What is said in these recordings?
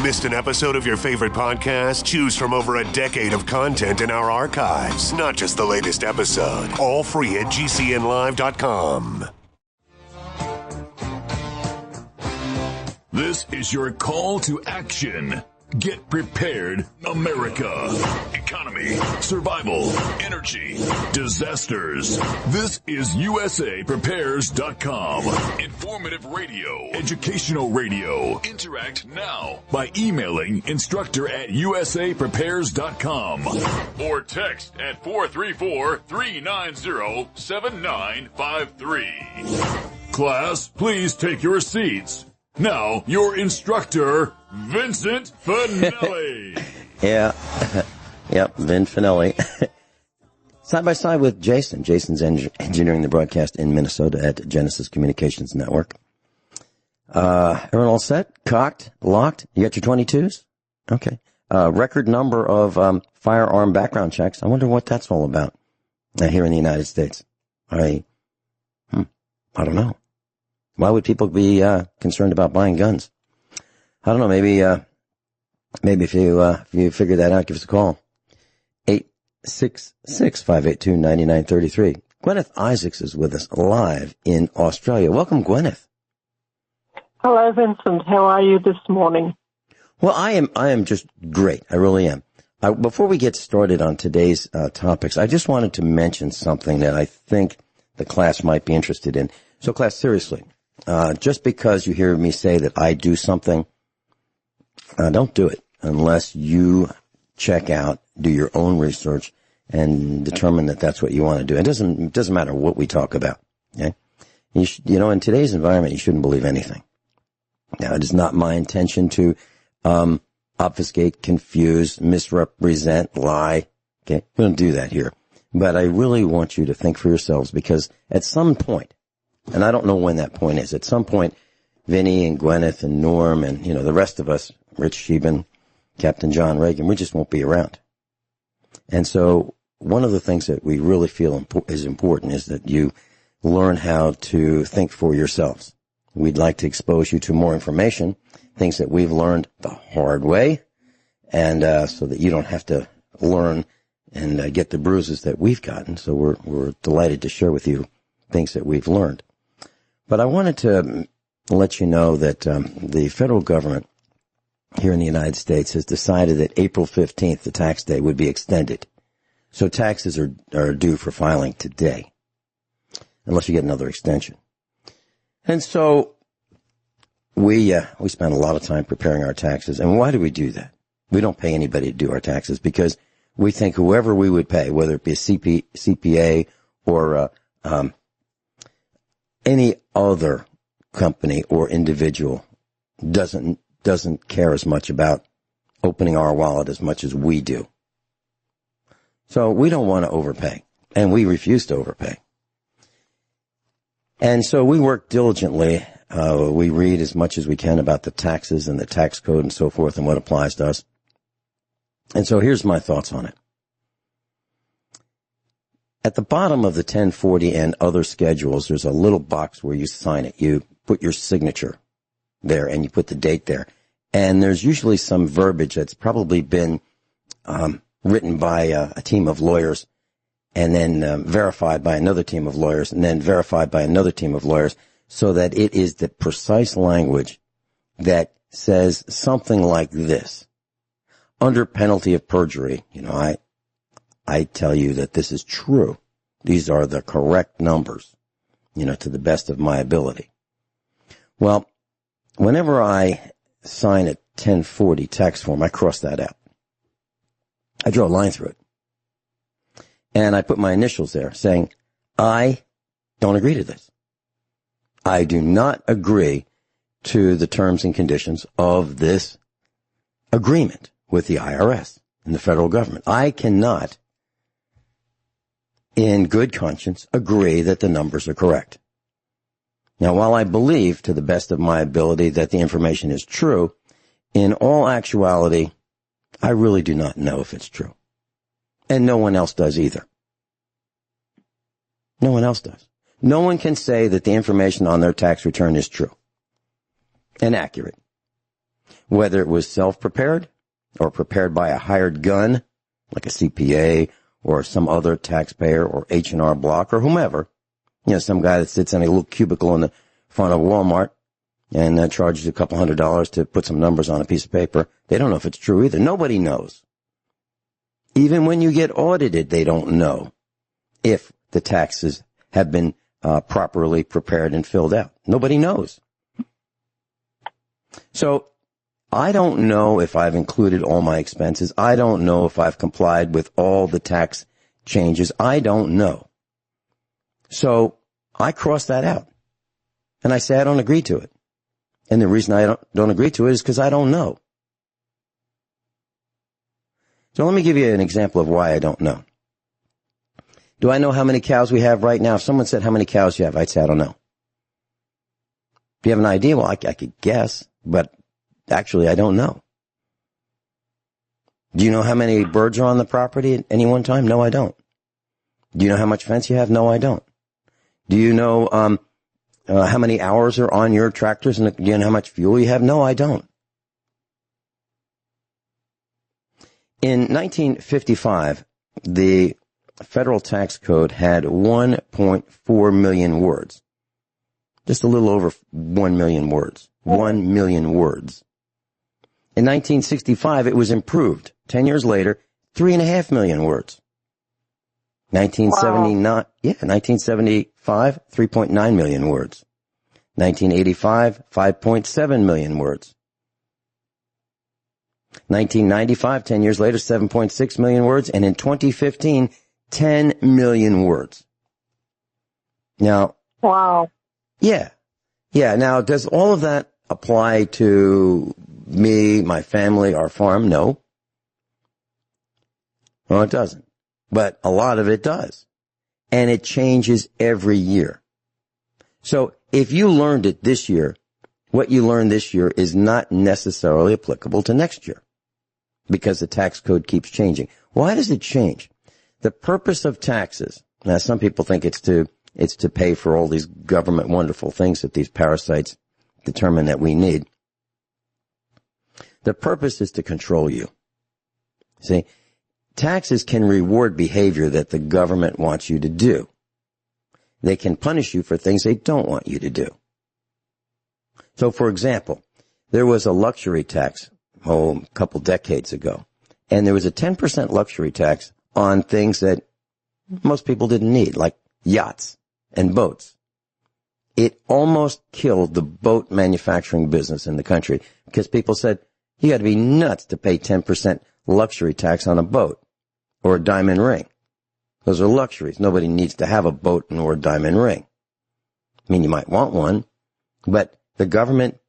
Missed an episode of your favorite podcast? Choose from over a decade of content in our archives, not just the latest episode. All free at GCNlive.com. This is your call to action. Get prepared, America. Economy, survival, energy, disasters. This is USAPrepares.com. Informative radio, educational radio. Interact now by emailing instructor@USAPrepares.com or text at 434-390-7953. Class, please take your seats. Now, your instructor, Vincent Finelli. Yeah. Yep, Vin Finelli. Side by side with Jason. Jason's engineering the broadcast in Minnesota at Genesis Communications Network. Everyone all set? Cocked? Locked? You got your 22s? Okay. Record number of firearm background checks. I wonder what that's all about here in the United States. I don't know. Why would people be concerned about buying guns? I don't know. Maybe if you figure that out, give us a call. 866-582-9933. Guineith Isaacs is with us live in Australia. Welcome, Guineith. Hello, Vincent. How are you this morning? Well, I am just great. I really am. Before we get started on today's topics, I just wanted to mention something that I think the class might be interested in. So, class, seriously. Just because you hear me say that I do something, don't do it unless you check out, do your own research, and determine that that's what you want to do. It doesn't matter what we talk about. Okay? In today's environment, you shouldn't believe anything. Now, it is not my intention to obfuscate, confuse, misrepresent, lie. Okay, we don't do that here. But I really want you to think for yourselves, because at some point, and I don't know when that point is. At some point, Vinny and Guineith and Norm and, the rest of us, Rich Scheben, Captain John Reagan, we just won't be around. And so one of the things that we really feel is important is that you learn how to think for yourselves. We'd like to expose you to more information, things that we've learned the hard way, and so that you don't have to learn and get the bruises that we've gotten. So we're delighted to share with you things that we've learned. But I wanted to let you know that the federal government here in the United States has decided that April 15th, the tax day, would be extended. So taxes are due for filing today, unless you get another extension. And so we spend a lot of time preparing our taxes. And why do we do that? We don't pay anybody to do our taxes because we think whoever we would pay, whether it be a CPA or any other company or individual, doesn't care as much about opening our wallet as much as we do. So we don't want to overpay, and we refuse to overpay. And so we work diligently. We read as much as we can about the taxes and the tax code and so forth and what applies to us. And so here's my thoughts on it. At the bottom of the 1040 and other schedules, there's a little box where you sign it. You put your signature there and you put the date there. And there's usually some verbiage that's probably been written by a team of lawyers and then verified by another team of lawyers and then verified by another team of lawyers, so that it is the precise language that says something like this. Under penalty of perjury, I tell you that this is true. These are the correct numbers, to the best of my ability. Well, whenever I sign a 1040 tax form, I cross that out. I draw a line through it. And I put my initials there saying, I don't agree to this. I do not agree to the terms and conditions of this agreement with the IRS and the federal government. I cannot, in good conscience, agree that the numbers are correct. Now, while I believe, to the best of my ability, that the information is true, in all actuality, I really do not know if it's true. And no one else does either. No one else does. No one can say that the information on their tax return is true and accurate. whether it was self-prepared or prepared by a hired gun, like a CPA or some other taxpayer or H&R Block or whomever. You know, some guy that sits in a little cubicle in the front of Walmart and charges you a couple $100 to put some numbers on a piece of paper. They don't know if it's true either. Nobody knows. Even when you get audited, they don't know if the taxes have been properly prepared and filled out. Nobody knows. So I don't know if I've included all my expenses. I don't know if I've complied with all the tax changes. I don't know. So I cross that out. And I say I don't agree to it. And the reason I don't agree to it is because I don't know. So let me give you an example of why I don't know. Do I know how many cows we have right now? If someone said, how many cows you have, I'd say, I don't know. Do you have an idea? Well, I could guess, but actually I don't know. Do you know how many birds are on the property at any one time? No, I don't. Do you know how much fence you have? No, I don't. Do you know how many hours are on your tractors and do you know how much fuel you have? No, I don't. In 1955, the federal tax code had 1.4 million words. Just a little over 1 million words. 1 million words. In 1965, it was improved. 10 years later, 3.5 million words. 1975, 3.9 million words. 1985, 5.7 million words. 1995, 10 years later, 7.6 million words. And in 2015, 10 million words. Now. Wow. Yeah. Yeah. Now, does all of that apply to me, my family, our farm? No. Well, it doesn't. But a lot of it does. And it changes every year. So if you learned it this year, what you learned this year is not necessarily applicable to next year because the tax code keeps changing. Why does it change? The purpose of taxes, now some people think it's to pay for all these government wonderful things that these parasites determine that we need. The purpose is to control you. See, taxes can reward behavior that the government wants you to do. They can punish you for things they don't want you to do. So, for example, there was a luxury tax, a couple decades ago, and there was a 10% luxury tax on things that most people didn't need, like yachts and boats. It almost killed the boat manufacturing business in the country because people said, you got to be nuts to pay 10% luxury tax on a boat or a diamond ring. Those are luxuries. Nobody needs to have a boat nor a diamond ring. I mean, you might want one, but the government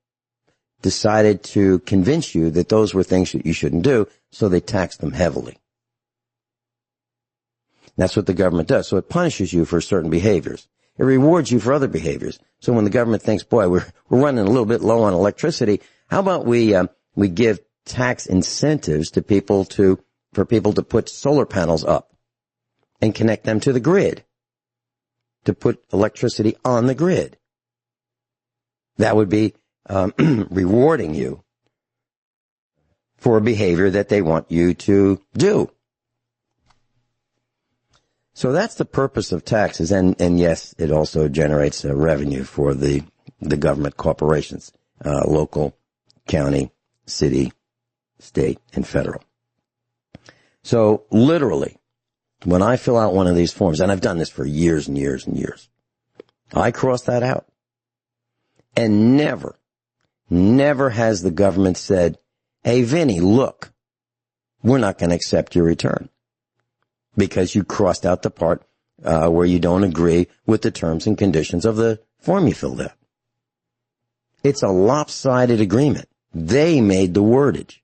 decided to convince you that those were things that you shouldn't do, so they taxed them heavily. That's what the government does. So it punishes you for certain behaviors. It rewards you for other behaviors. So when the government thinks, boy, we're running a little bit low on electricity, how about we give tax incentives to for people to put solar panels up and connect them to the grid, to put electricity on the grid. That would be rewarding you for a behavior that they want you to do. So that's the purpose of taxes, and yes, it also generates revenue for the government corporations, local, county, city, state, and federal. So literally, when I fill out one of these forms, and I've done this for years and years and years, I cross that out. And never has the government said, hey, Vinny, look, we're not going to accept your return because you crossed out the part where you don't agree with the terms and conditions of the form you filled out. It's a lopsided agreement. They made the wordage.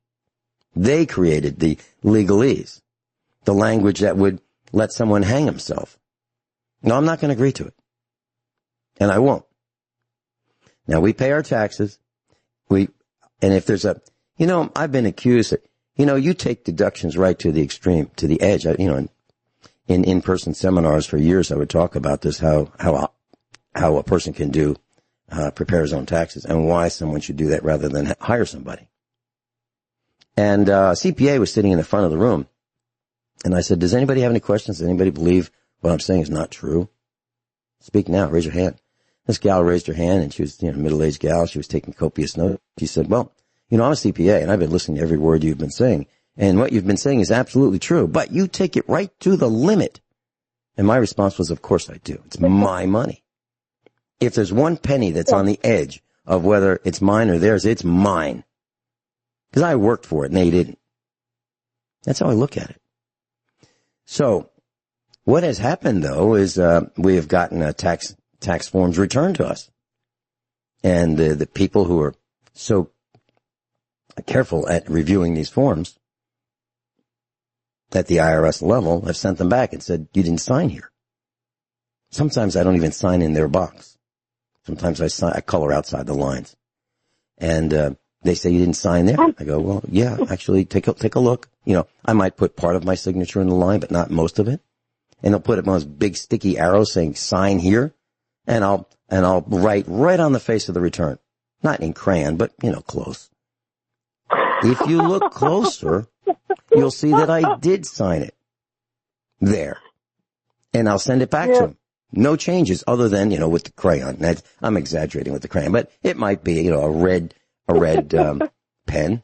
They created the legalese, the language that would let someone hang himself. No, I'm not going to agree to it. And I won't. Now, we pay our taxes. And if there's I've been accused that, you take deductions right to the extreme, to the edge. In in-person seminars for years, I would talk about this, how a person can prepare his own taxes and why someone should do that rather than hire somebody. And CPA was sitting in the front of the room. And I said, does anybody have any questions? Does anybody believe what I'm saying is not true? Speak now. Raise your hand. This gal raised her hand, and she was, a middle-aged gal. She was taking copious notes. She said, well, I'm a CPA, and I've been listening to every word you've been saying. And what you've been saying is absolutely true, but you take it right to the limit. And my response was, of course I do. It's my money. If there's one penny that's on the edge of whether it's mine or theirs, it's mine. Because I worked for it, and they didn't. That's how I look at it. So, what has happened, though, is we have gotten tax forms returned to us. And the people who are so careful at reviewing these forms at the IRS level have sent them back and said, you didn't sign here. Sometimes I don't even sign in their box. Sometimes I color outside the lines. And they say, you didn't sign there. I go, well, yeah, actually, take a look. I might put part of my signature in the line, but not most of it. And they'll put it on those big sticky arrows saying sign here. And I'll write right on the face of the return. Not in crayon, but, close. If you look closer, you'll see that I did sign it there. And I'll send it back to him. No changes other than, with the crayon. I'm exaggerating with the crayon, but it might be, a red pen.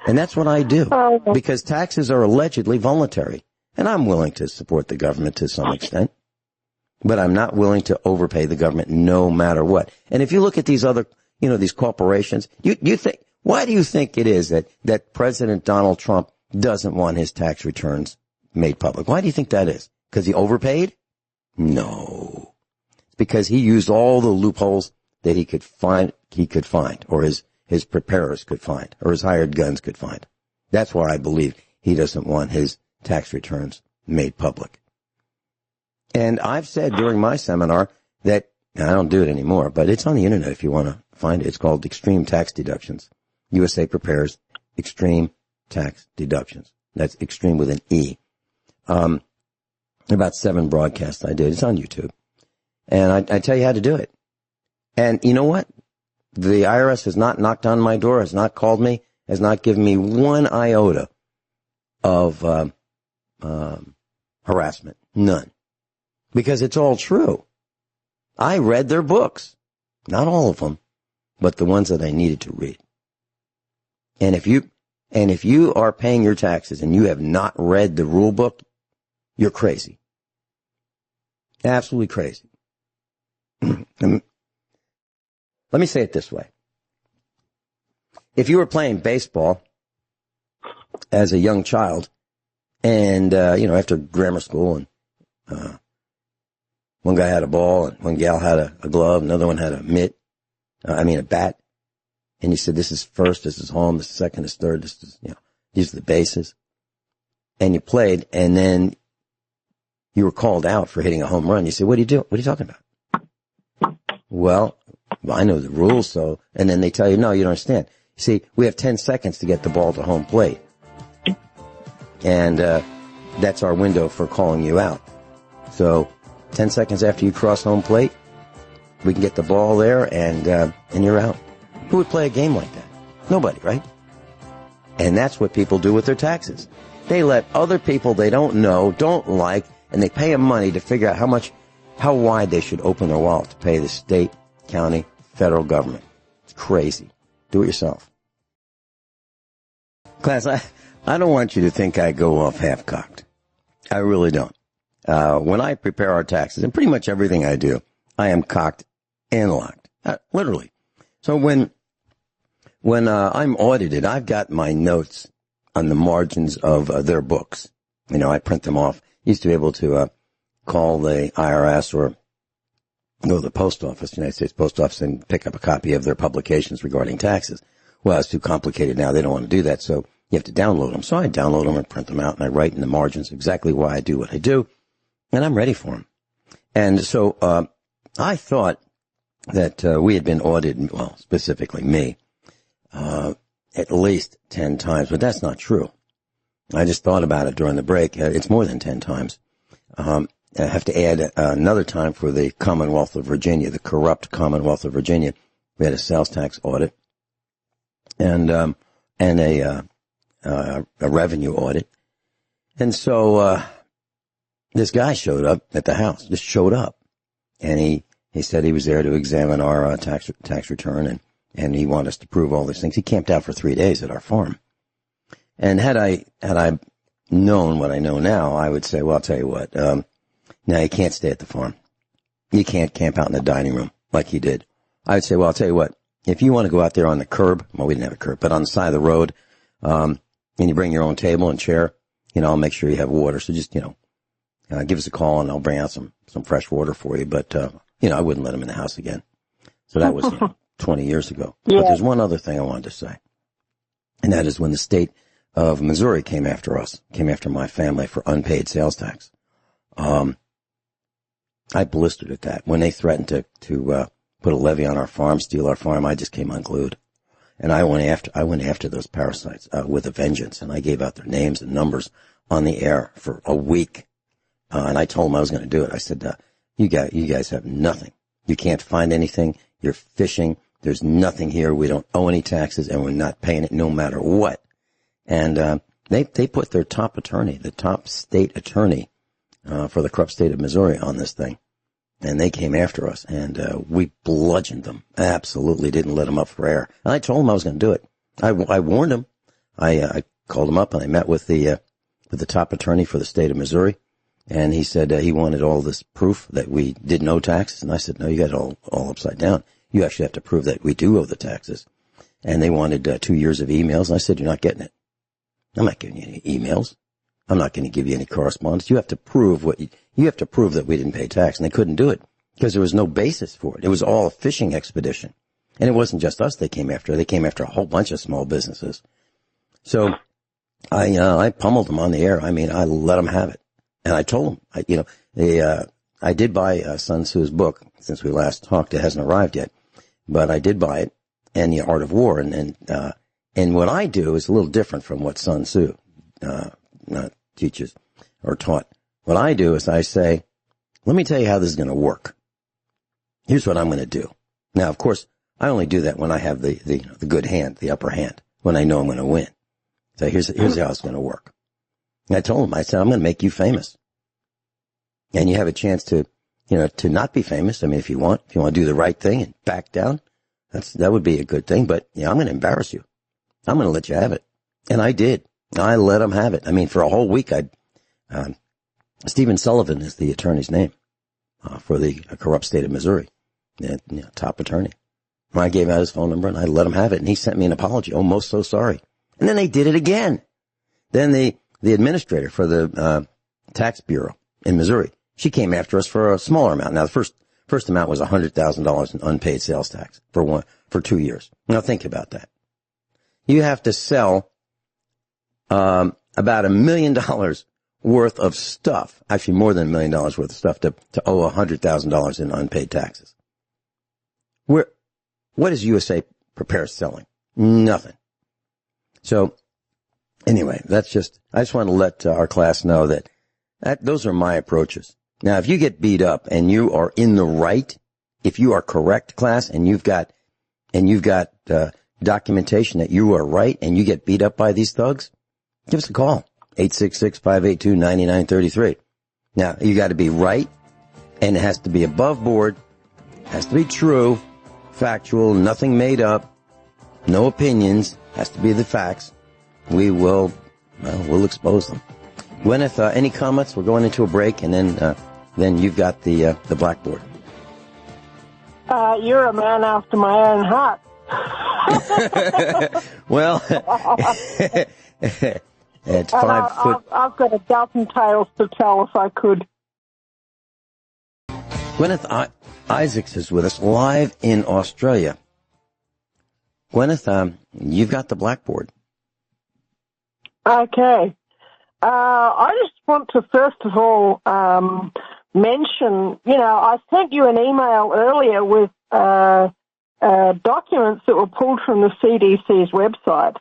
And that's what I do. Because taxes are allegedly voluntary. And I'm willing to support the government to some extent. But I'm not willing to overpay the government no matter what. And if you look at these other, these corporations, you think, why do you think it is that President Donald Trump doesn't want his tax returns made public? Why do you think that is? Because he overpaid? No. It's because he used all the loopholes that he could find, or his preparers could find, or his hired guns could find. That's why I believe he doesn't want his tax returns made public. And I've said during my seminar that, I don't do it anymore, but it's on the internet if you want to find it. It's called Extreme Tax Deductions. USA prepares Extreme Tax Deductions. That's extreme with an E. About 7 broadcasts I did. It's on YouTube. And I tell you how to do it. And you know what? The IRS has not knocked on my door, has not called me, has not given me one iota of harassment. None. Because it's all true. I read their books. Not all of them, but the ones that I needed to read. And if you are paying your taxes and you have not read the rule book, you're crazy. Absolutely crazy. Let me say it this way. If you were playing baseball as a young child and, after grammar school and, one guy had a ball and one gal had a glove, another one had a bat. And you said, this is first, this is home, this is second, this is third, this is, these are the bases. And you played, and then you were called out for hitting a home run. You said, what do you do? What are you talking about? Well, I know the rules, so, and then they tell you, no, you don't understand. See, we have 10 seconds to get the ball to home plate. And, that's our window for calling you out. So, 10 seconds after you cross home plate, we can get the ball there and you're out. Who would play a game like that? Nobody, right? And that's what people do with their taxes. They let other people they don't know, don't like, and they pay them money to figure out how wide they should open their wallet to pay the state, county, federal government. It's crazy. Do it yourself. Class, I don't want you to think I go off half-cocked. I really don't. When I prepare our taxes, and pretty much everything I do, I am cocked and locked. Literally. So when I'm audited, I've got my notes on the margins of their books. I print them off. Used to be able to call the IRS or go to the post office, United States Post Office, and pick up a copy of their publications regarding taxes. Well, it's too complicated now. They don't want to do that, so you have to download them. So I download them and print them out, and I write in the margins exactly why I do what I do, and I'm ready for them. And so I thought that we had been audited, well, specifically me, at least 10 times, but that's not true. I just thought about it during the break. It's more than 10 times. I have to add another time for the Commonwealth of Virginia, the corrupt Commonwealth of Virginia. We had a sales tax audit. And and a revenue audit. And so, this guy showed up at the house, just showed up. And he said he was there to examine our tax return, and he wanted us to prove all these things. He camped out for 3 days at our farm. And had I known what I know now, I would say, well, I'll tell you what, now you can't stay at the farm. You can't camp out in the dining room like he did. I would say, well, I'll tell you what, if you want to go out there on the curb, well, we didn't have a curb, but on the side of the road, and you bring your own table and chair, I'll make sure you have water. So just, give us a call and I'll bring out some fresh water for you. But, I wouldn't let him in the house again. So that was 20 years ago. Yeah. But there's one other thing I wanted to say. And that is when the state of Missouri came after my family for unpaid sales tax. I blistered at that. When they threatened to put a levy on our farm, steal our farm, I just came unglued. And I went after those parasites, with a vengeance. And I gave out their names and numbers on the air for a week. And I told them I was going to do it. I said, you guys have nothing. You can't find anything. You're fishing. There's nothing here. We don't owe any taxes and we're not paying it no matter what. And, they put their top attorney, the top state attorney, for the corrupt state of Missouri on this thing. And they came after us and, we bludgeoned them. Absolutely didn't let them up for air. And I told them I was going to do it. I warned them. I called them up and I met with the top attorney for the state of Missouri. And he said he wanted all this proof that we didn't owe taxes. And I said, no, you got it all upside down. You actually have to prove that we do owe the taxes. And they wanted 2 years of emails. And I said, you're not getting it. I'm not giving you any emails. I'm not going to give you any correspondence. You have to prove you have to prove that we didn't pay tax. And they couldn't do it because there was no basis for it. It was all a fishing expedition. And it wasn't just us they came after. They came after a whole bunch of small businesses. So I pummeled them on the air. I mean, I let them have it. And I told them, I did buy Sun Tzu's book since we last talked. It hasn't arrived yet, but I did buy it, and The Art of War. And what I do is a little different from what Sun Tzu teaches or taught. What I do is I say, let me tell you how this is going to work. Here's what I'm going to do. Now, of course, I only do that when I have the good hand, the upper hand, when I know I'm going to win. So here's how it's going to work. And I told him, I said, I'm going to make you famous. And you have a chance to not be famous. I mean, if you want to do the right thing and back down, that would be a good thing. But I'm going to embarrass you. I'm going to let you have it. And I did. I let him have it. I mean, for a whole week, Stephen Sullivan is the attorney's name, for the corrupt state of Missouri, top attorney. I gave out his phone number and I let him have it. And he sent me an apology. Oh, most so sorry. And then they did it again. Then the administrator for the tax bureau in Missouri, she came after us for a smaller amount. Now, the first amount was $100,000 in unpaid sales tax for 2 years. Now, think about that. You have to sell about $1 million worth of stuff, actually more than $1 million worth of stuff, to owe $100,000 in unpaid taxes. What is USA Prepare selling? Nothing. So, anyway, I just want to let our class know that those are my approaches. Now, if you get beat up and you are in the right, if you are correct, class, and you've got documentation that you are right and you get beat up by these thugs, give us a call. 866-582-9933. Now, you got to be right, and it has to be above board, has to be true, factual, nothing made up, no opinions, has to be the facts. We'll expose them. Guineith, any comments? We're going into a break, and then you've got the blackboard. You're a man after my own heart. Well, it's 5 foot. I've got a dozen tales to tell if I could. Guineith Isaacs is with us live in Australia. Guineith, you've got the blackboard. Okay. I just want to first of all mention, I sent you an email earlier with documents that were pulled from the CDC's website.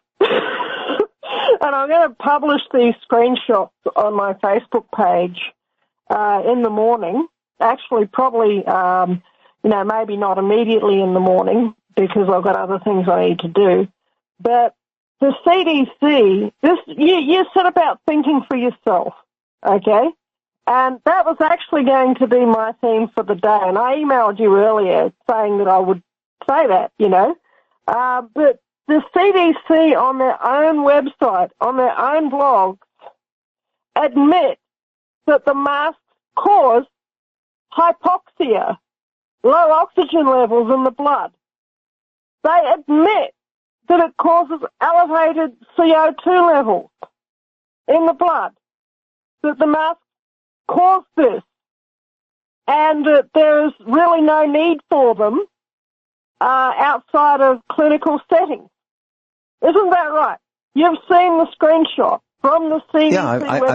And I'm going to publish these screenshots on my Facebook page in the morning. Actually, probably, maybe not immediately in the morning because I've got other things I need to do. But the CDC, you said about thinking for yourself, okay? And that was actually going to be my theme for the day. And I emailed you earlier saying that I would say that, But the CDC on their own website, on their own blog, admit that the masks cause hypoxia, low oxygen levels in the blood. They admit that it causes elevated CO2 levels in the blood, that the masks cause this, and that there's really no need for them outside of clinical settings. Isn't that right? You've seen the screenshot from the CDC website.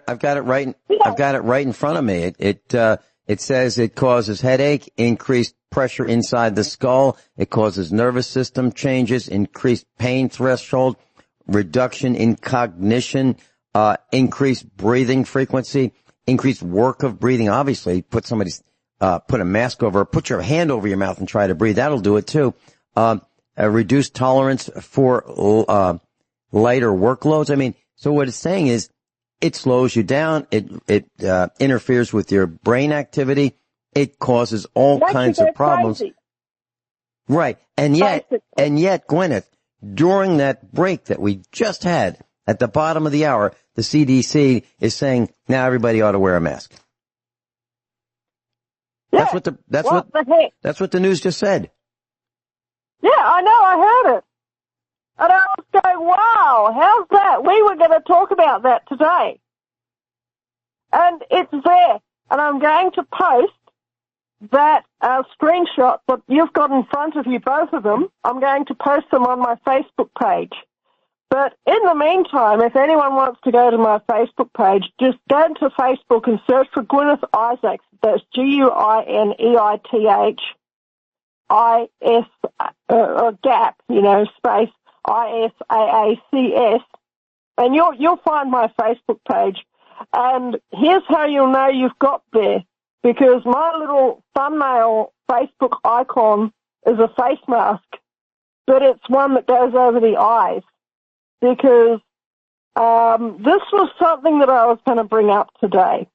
I've got it right. I've got it right in front of me. It says it causes headache, increased pressure inside the skull. It causes nervous system changes, increased pain threshold, reduction in cognition, increased breathing frequency, increased work of breathing. Obviously, put a mask over, put your hand over your mouth and try to breathe. That'll do it too. A reduced tolerance for lighter workloads. I mean, so what it's saying is it slows you down. It interferes with your brain activity. It causes all kinds of problems. Crazy. Right. And yet, Guineith, during that break that we just had at the bottom of the hour, the CDC is saying now everybody ought to wear a mask. Yeah. That's what the news just said. Yeah, I know, I heard it. And I was going, wow, how's that? We were going to talk about that today. And it's there. And I'm going to post that screenshot that you've got in front of you, both of them. I'm going to post them on my Facebook page. But in the meantime, if anyone wants to go to my Facebook page, just go to Facebook and search for Guineith Isaacs. That's Guineith, gap, space ISAACS, and you'll find my Facebook page. And here's how you'll know you've got there, because my little thumbnail Facebook icon is a face mask, but it's one that goes over the eyes, because this was something that I was going to bring up today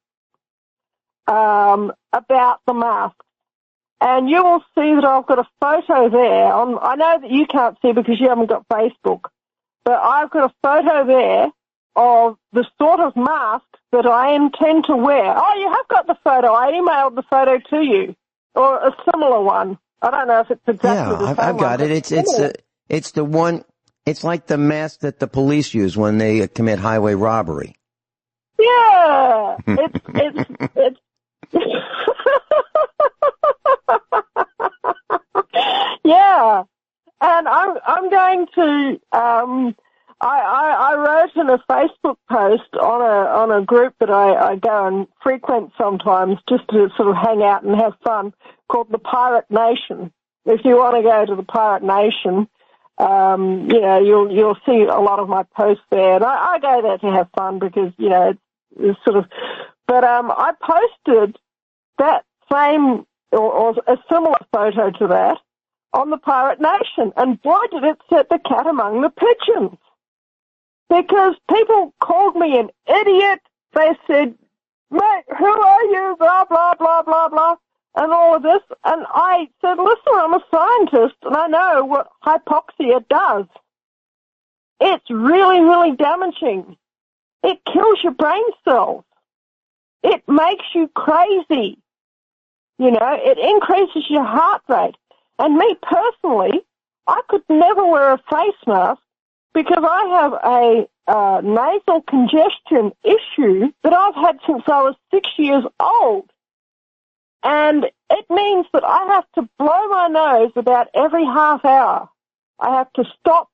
about the mask. And you will see that I've got a photo there. I know that you can't see because you haven't got Facebook, but I've got a photo there of the sort of mask that I intend to wear. Oh, you have got the photo. I emailed the photo to you, or a similar one. I don't know if it's exactly the same one. I've got it. It's the one. It's like the mask that the police use when they commit highway robbery. Yeah, it's. Yeah, and I'm going to. I wrote in a Facebook post on a group that I go and frequent sometimes just to sort of hang out and have fun, called the Pirate Nation. If you want to go to the Pirate Nation, you'll see a lot of my posts there, and I go there to have fun because it's sort of. But I posted that same or a similar photo to that on the Pirate Nation, and boy, did it set the cat among the pigeons. Because people called me an idiot. They said, mate, who are you? Blah, blah, blah, blah, blah, and all of this. And I said, listen, I'm a scientist, and I know what hypoxia does. It's really, really damaging. It kills your brain cells. It makes you crazy. It increases your heart rate. And me personally, I could never wear a face mask because I have a nasal congestion issue that I've had since I was 6 years old. And it means that I have to blow my nose about every half hour. I have to stop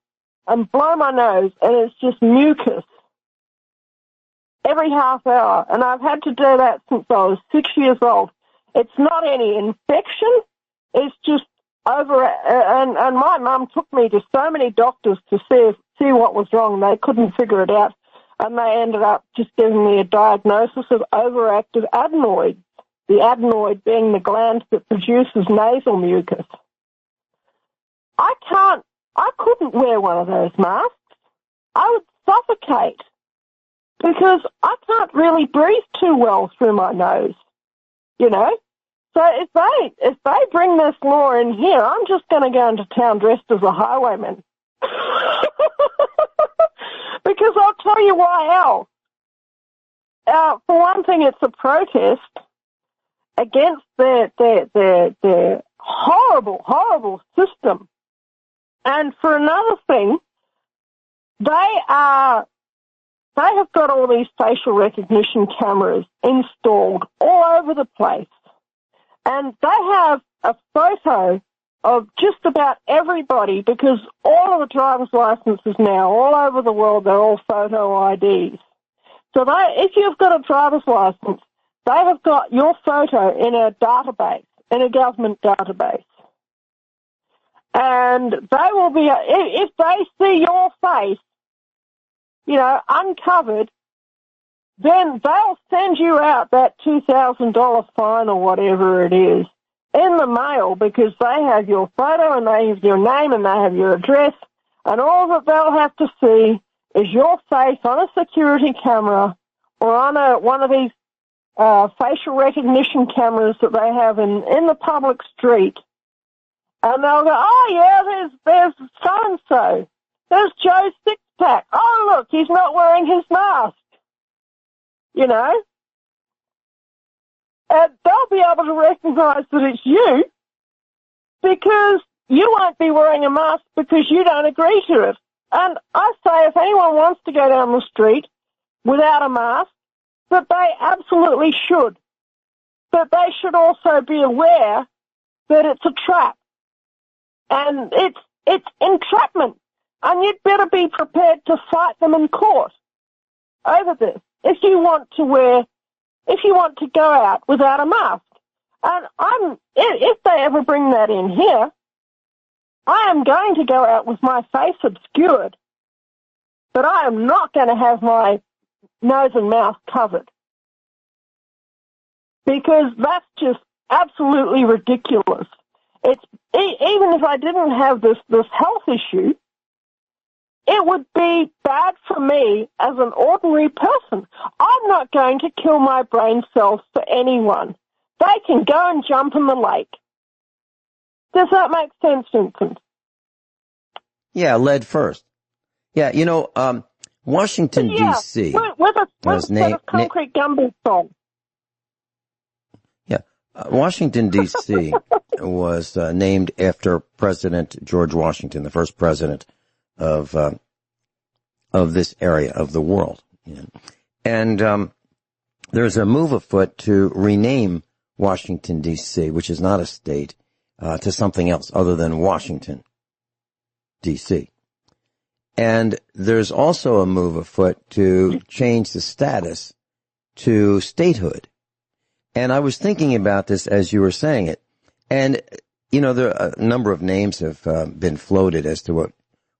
and blow my nose, and it's just mucus every half hour. And I've had to do that since I was 6 years old. It's not any infection. It's just over, and my mum took me to so many doctors to see what was wrong. They couldn't figure it out, and they ended up just giving me a diagnosis of overactive adenoids, the adenoid being the gland that produces nasal mucus. I couldn't wear one of those masks. suffocate because I can't really breathe too well through my nose, you know. So if they bring this law in here, I'm just going to go into town dressed as a highwayman. Because I'll tell you why else. For one thing, it's a protest against their horrible, horrible system. And for another thing, they have got all these facial recognition cameras installed all over the place. And they have a photo of just about everybody because all of the driver's licenses now, all over the world, they're all photo IDs. So if you've got a driver's license, they have got your photo in a database, in a government database. And they will be, if they see your face, you know, uncovered, then they'll send you out that $2,000 fine or whatever it is in the mail because they have your photo and they have your name and they have your address, and all that they'll have to see is your face on a security camera or on one of these facial recognition cameras that they have in the public street. And they'll go, oh, yeah, there's so-and-so. There's Joe's six-pack. Oh, look, he's not wearing his mask. You know? And they'll be able to recognize that it's you because you won't be wearing a mask because you don't agree to it. And I say if anyone wants to go down the street without a mask, that they absolutely should. But they should also be aware that it's a trap. And it's entrapment. And you'd better be prepared to fight them in court over this if you want to go out without a mask. And if they ever bring that in here, I am going to go out with my face obscured, but I am not going to have my nose and mouth covered because that's just absolutely ridiculous. Even if I didn't have this health issue, it would be bad for me as an ordinary person. I'm not going to kill my brain cells for anyone. They can go and jump in the lake. Does that make sense, Vincent? Yeah, lead first. Yeah, you know, Washington, D.C. With a set of concrete gumbo song. Yeah, Washington, D.C. was named after President George Washington, the first president of this area of the world. And there's a move afoot to rename Washington, D.C., which is not a state, to something else other than Washington, D.C. And there's also a move afoot to change the status to statehood. And I was thinking about this as you were saying it. And, you know, there are a number of names have been floated as to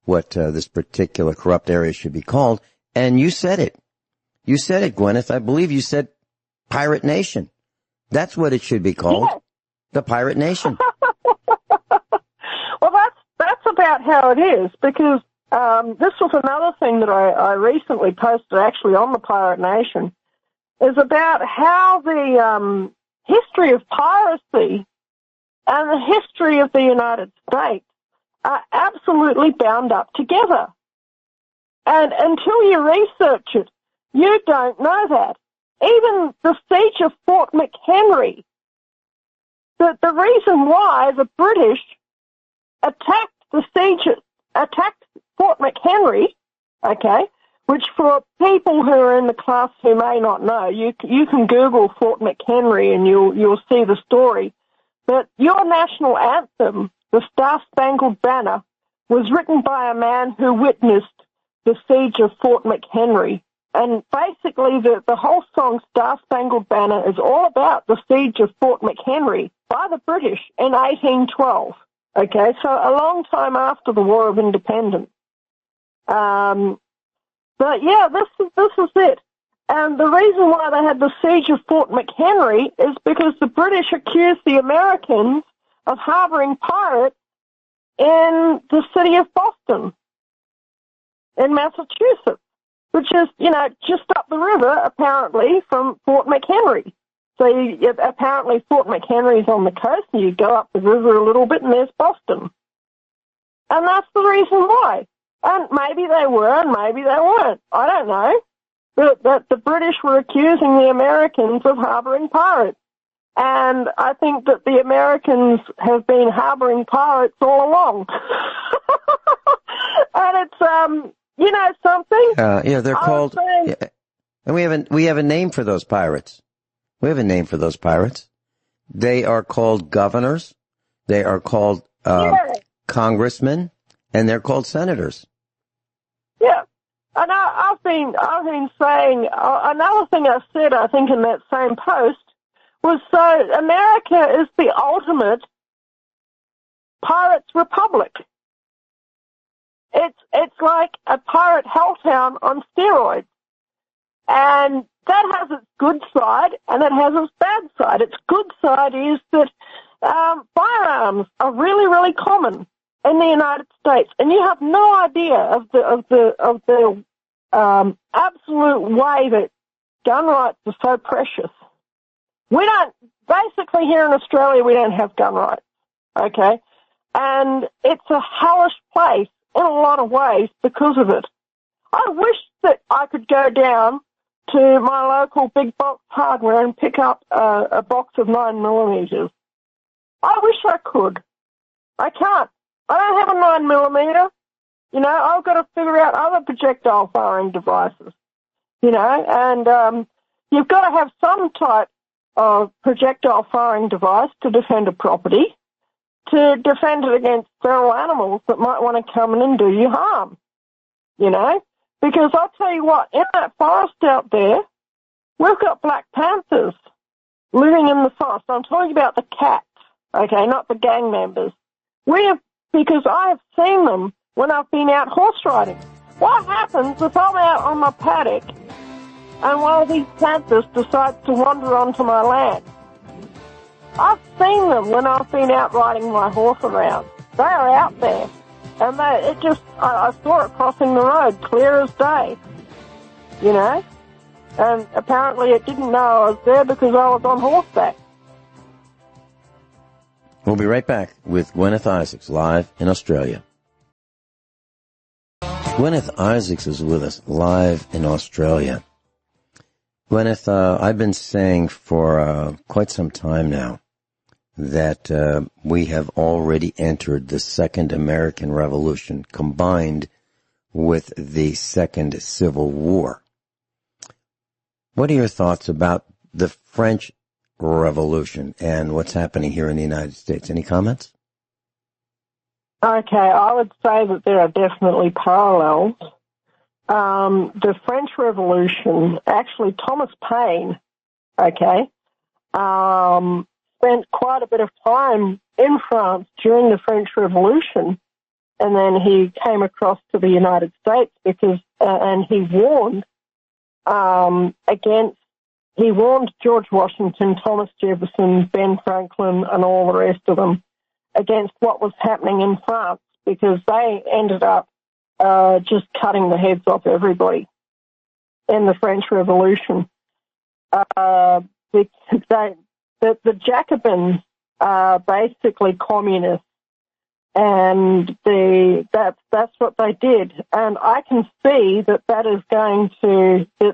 what this particular corrupt area should be called. And you said it. You said it, Guineith. I believe you said Pirate Nation. That's what it should be called. Yes. The Pirate Nation. Well, that's about how it is, because this was another thing that I recently posted actually on the Pirate Nation, is about how the history of piracy and the history of the United States are absolutely bound up together. And until you research it, you don't know that. Even the siege of Fort McHenry, the reason why the British attacked Fort McHenry, okay, which for people who are in the class who may not know, you can Google Fort McHenry and you'll see the story. But your national anthem, the Star-Spangled Banner, was written by a man who witnessed the siege of Fort McHenry. And basically the whole song Star-Spangled Banner is all about the siege of Fort McHenry by the British in 1812. Okay, so a long time after the War of Independence. But yeah, this is it. And the reason why they had the siege of Fort McHenry is because the British accused the Americans of harboring pirates in the city of Boston, in Massachusetts. which is, just up the river, apparently, from Fort McHenry. So apparently Fort McHenry's on the coast, and you go up the river a little bit, and there's Boston. And that's the reason why. And maybe they were, and maybe they weren't. I don't know. But the British were accusing the Americans of harboring pirates. And I think that the Americans have been harboring pirates all along. And it's, something. They're called. And we have a name for those pirates. We have a name for those pirates. They are called governors. They are called congressmen, and they're called senators. Yeah. And I've been saying, another thing I said, I think, in that same post was, so America is the ultimate pirates' republic. It's like a pirate helltown on steroids. And that has its good side, and it has its bad side. Its good side is that firearms are really, really common in the United States, and you have no idea of the absolute way that gun rights are so precious. Basically here in Australia, we don't have gun rights, okay? And it's a hellish place in a lot of ways because of it. I wish that I could go down to my local big box hardware and pick up a box of 9mm. I wish I could. I can't. I don't have a 9mm. I've got to figure out other projectile firing devices. And you've got to have some type of projectile firing device to defend a property, to defend it against feral animals that might want to come in and do you harm. Because I'll tell you what, in that forest out there, we've got black panthers living in the forest. I'm talking about the cats, okay, not the gang members. Because I have seen them when I've been out horse riding. What happens if I'm out on my paddock and one of these panthers decides to wander onto my land? I've seen them when I've been out riding my horse around. They are out there. And I saw it crossing the road, clear as day, and apparently it didn't know I was there because I was on horseback. We'll be right back with Guineith Isaacs live in Australia. Guineith Isaacs is with us live in Australia. Guineith, I've been saying for quite some time now that we have already entered the Second American Revolution combined with the Second Civil War. What are your thoughts about the French Revolution and what's happening here in the United States? Any comments? Okay, I would say that there are definitely parallels. The French Revolution, actually Thomas Paine, spent quite a bit of time in France during the French Revolution, and then he came across to the United States because, and he warned George Washington, Thomas Jefferson, Ben Franklin, and all the rest of them against what was happening in France, because they ended up just cutting the heads off everybody in the French Revolution. The Jacobins are basically communists, and that's what they did. And I can see that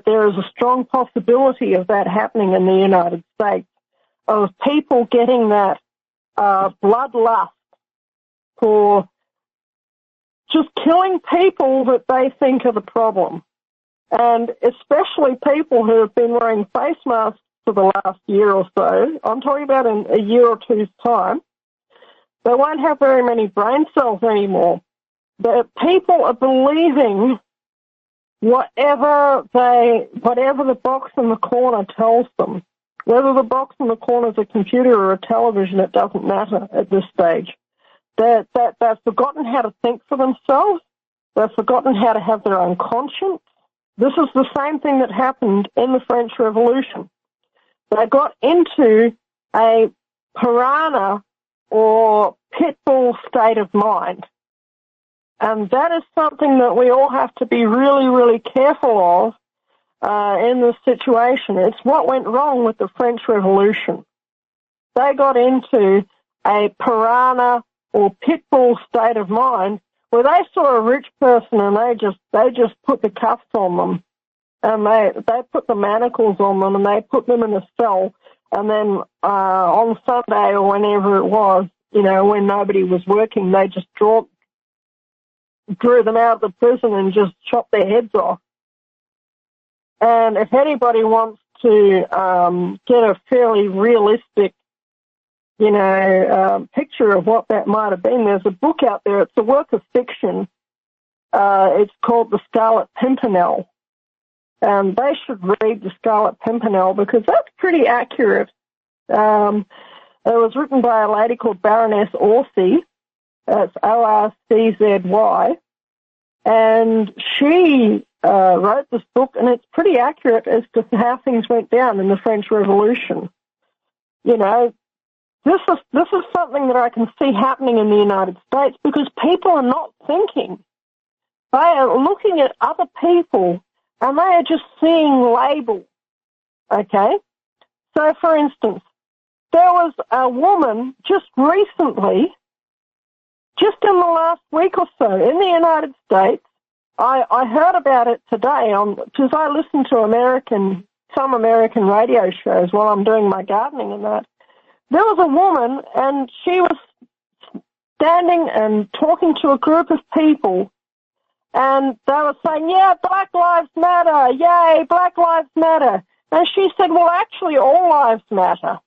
there is a strong possibility of that happening in the United States, of people getting that bloodlust for just killing people that they think are the problem. And especially people who have been wearing face masks for the last year or so. I'm talking about in a year or two's time. They won't have very many brain cells anymore. But people are believing whatever the box in the corner tells them. Whether the box in the corner is a computer or a television, it doesn't matter at this stage. They've forgotten how to think for themselves. They've forgotten how to have their own conscience. This is the same thing that happened in the French Revolution. They got into a piranha or pit bull state of mind. And that is something that we all have to be really, really careful of in this situation. It's what went wrong with the French Revolution. They got into a piranha or pit bull state of mind where they saw a rich person and they just put the cuffs on them, and they put the manacles on them, and they put them in a cell, and then on Sunday or whenever it was, when nobody was working, they just drew them out of the prison and just chopped their heads off. And if anybody wants to get a fairly realistic picture of what that might have been, there's a book out there. It's a work of fiction. It's called The Scarlet Pimpernel. And they should read The Scarlet Pimpernel because that's pretty accurate. It was written by a lady called Baroness Orczy. That's Orczy. And she wrote this book, and it's pretty accurate as to how things went down in the French Revolution. This is something that I can see happening in the United States because people are not thinking. They are looking at other people and they are just seeing labels, okay? So, for instance, there was a woman just recently, just in the last week or so, in the United States. I heard about it today because I listen to some American radio shows while I'm doing my gardening and that. There was a woman, and she was standing and talking to a group of people, and they were saying, yeah, Black Lives Matter, yay, Black Lives Matter. And she said, well, actually, all lives matter.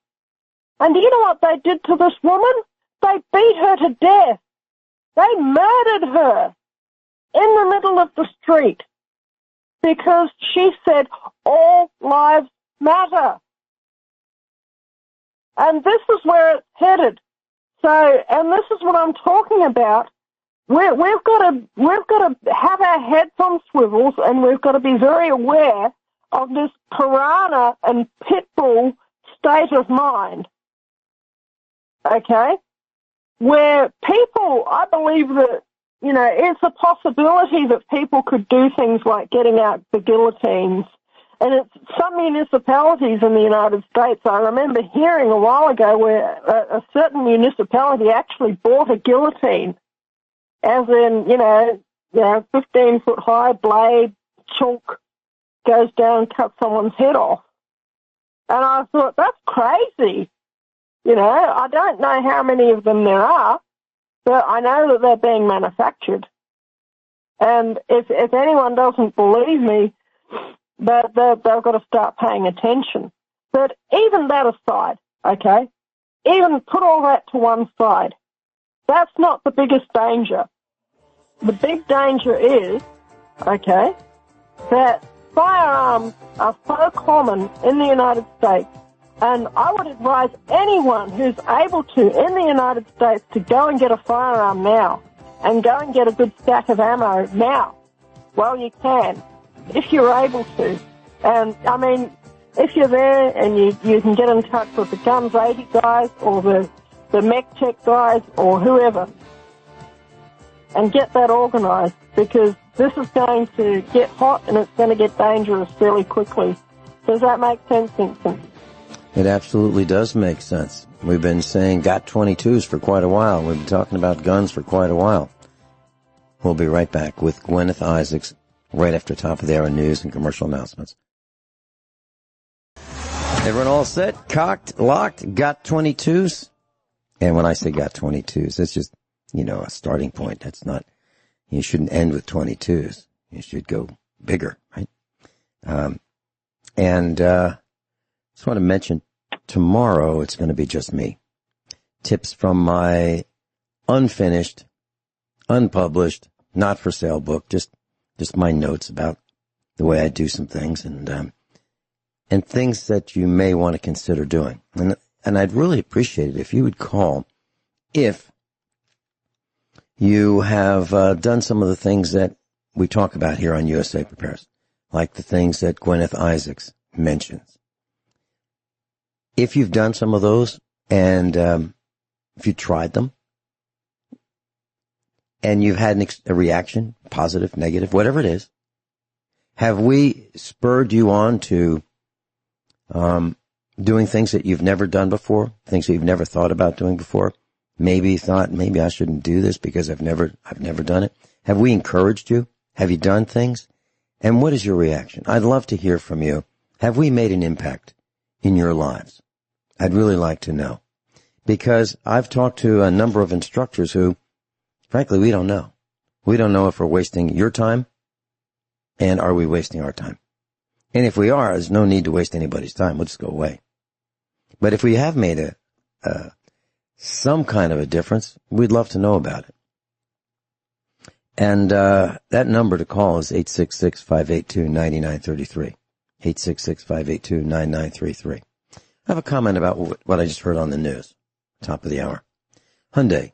And do you know what they did to this woman? They beat her to death. They murdered her in the middle of the street because she said, all lives matter. And this is where it's headed. So, and this is what I'm talking about. We've got to have our heads on swivels, and we've got to be very aware of this piranha and pit bull state of mind. Okay? Where people, I believe that, it's a possibility that people could do things like getting out the guillotines. And it's some municipalities in the United States, I remember hearing a while ago where a certain municipality actually bought a guillotine, as in, 15-foot high blade, chalk, goes down and cuts someone's head off. And I thought, that's crazy. I don't know how many of them there are, but I know that they're being manufactured. And if anyone doesn't believe me, they've got to start paying attention. But even that aside, okay, even put all that to one side, that's not the biggest danger. The big danger is, okay, that firearms are so common in the United States, and I would advise anyone who's able to in the United States to go and get a firearm now and go and get a good stack of ammo now while you can, if you're able to. And, I mean, if you're there and you can get in touch with the Guns 80 guys or the Mech Check guys or whoever and get that organised, because this is going to get hot and it's going to get dangerous fairly quickly. Does that make sense, Vincent? It absolutely does make sense. We've been saying got 22s for quite a while. We've been talking about guns for quite a while. We'll be right back with Guineith Isaacs right after top of the hour news and commercial announcements. Everyone all set? Cocked? Locked? Got 22s? And when I say got 22s, it's just, a starting point. That's not, you shouldn't end with 22s. You should go bigger, right? Just want to mention tomorrow it's going to be just me. Tips from my unfinished, unpublished, not for sale book, just my notes about the way I do some things and things that you may want to consider doing. And I'd really appreciate it if you would call if you have done some of the things that we talk about here on USA Prepares, like the things that Guineith Isaacs mentions. If you've done some of those and if you tried them and you've had a reaction, positive, negative, whatever it is, have we spurred you on to doing things that you've never done before, things that you've never thought about doing before? Maybe thought, maybe I shouldn't do this because I've never done it. Have we encouraged you? Have you done things? And what is your reaction? I'd love to hear from you. Have we made an impact in your lives? I'd really like to know. Because I've talked to a number of instructors who, frankly, we don't know. We don't know if we're wasting your time, and are we wasting our time? And if we are, there's no need to waste anybody's time. We'll just go away. But if we have made some kind of a difference, we'd love to know about it. And that number to call is 866-582-9933. 866-582-9933. I have a comment about what I just heard on the news, top of the hour. Hyundai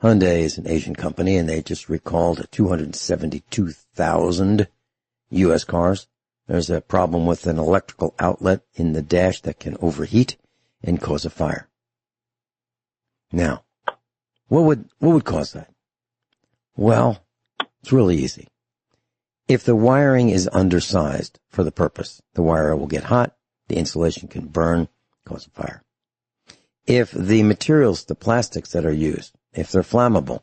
is an Asian company, and they just recalled 272,000 U.S. cars. There's a problem with an electrical outlet in the dash that can overheat and cause a fire. Now, what would cause that? Well, it's really easy. If the wiring is undersized for the purpose, the wire will get hot, the insulation can burn, cause a fire. If the materials, the plastics that are used, if they're flammable,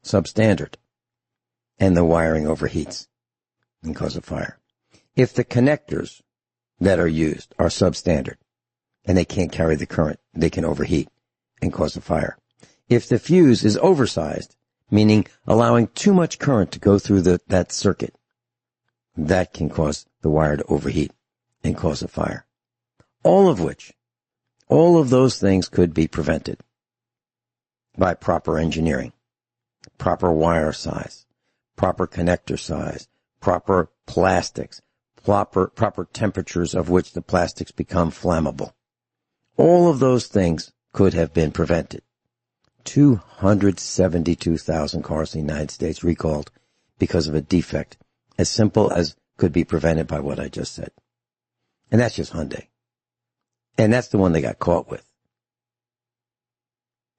substandard, and the wiring overheats and cause a fire. If the connectors that are used are substandard and they can't carry the current, they can overheat and cause a fire. If the fuse is oversized, meaning allowing too much current to go through that circuit, that can cause the wire to overheat and cause a fire. All of those things could be prevented by proper engineering, proper wire size, proper connector size, proper plastics, proper temperatures of which the plastics become flammable. All of those things could have been prevented. 272,000 cars in the United States recalled because of a defect as simple as could be prevented by what I just said. And that's just Hyundai. And that's the one they got caught with.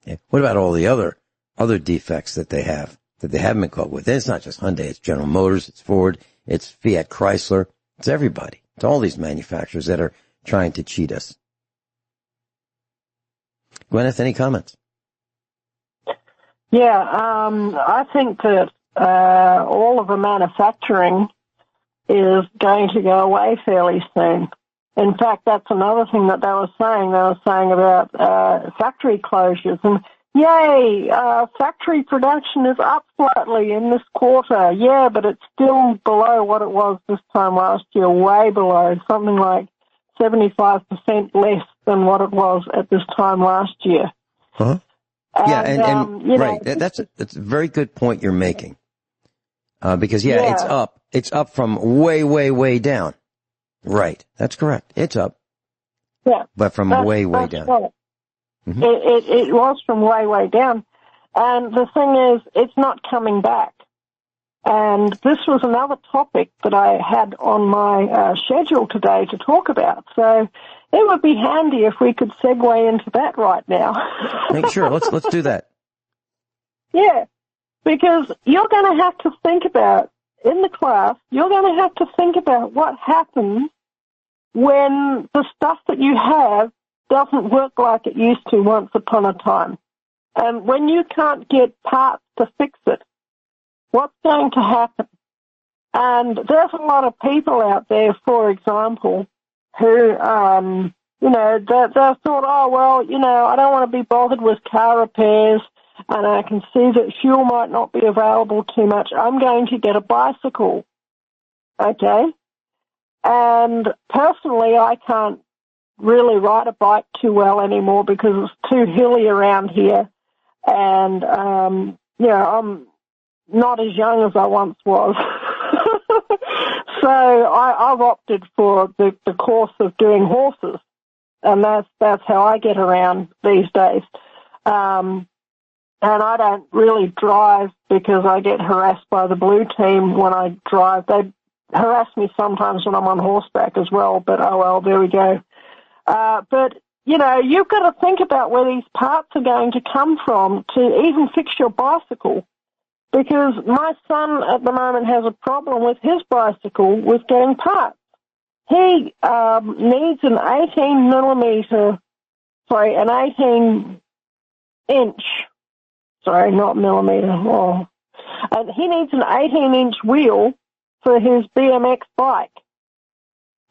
Yeah. What about all the other defects that they haven't been caught with? And it's not just Hyundai, it's General Motors, it's Ford, it's Fiat Chrysler, it's everybody. It's all these manufacturers that are trying to cheat us. Guineith, any comments? Yeah, I think that all of the manufacturing is going to go away fairly soon. In fact, that's another thing that they were saying. They were saying about factory closures. And yay, factory production is up slightly in this quarter. Yeah, but it's still below what it was this time last year, way below, something like 75% less than what it was at this time last year. Uh-huh. And right. That's a very good point you're making. Because it's up from way, way, way down. Right. That's correct. It's up. Yeah. But from way, way down. Right. Mm-hmm. It was from way, way down. And the thing is, it's not coming back. And this was another topic that I had on my schedule today to talk about. So it would be handy if we could segue into that right now. Sure, let's do that. Yeah, because you're going to have to think about, in the class, you're going to have to think about what happens when the stuff that you have doesn't work like it used to once upon a time. And when you can't get parts to fix it, what's going to happen? And there's a lot of people out there, for example, who, they thought, oh, well, I don't want to be bothered with car repairs, and I can see that fuel might not be available too much. I'm going to get a bicycle. Okay? And personally, I can't really ride a bike too well anymore because it's too hilly around here. And, I'm not as young as I once was. So I've opted for the course of doing horses. And that's how I get around these days. And I don't really drive because I get harassed by the blue team when I drive. They harass me sometimes when I'm on horseback as well, but oh well, there we go. But you've got to think about where these parts are going to come from to even fix your bicycle. Because my son at the moment has a problem with his bicycle with getting parts. He needs an 18-inch, sorry, not millimeter. Oh. And he needs an 18-inch wheel for his BMX bike.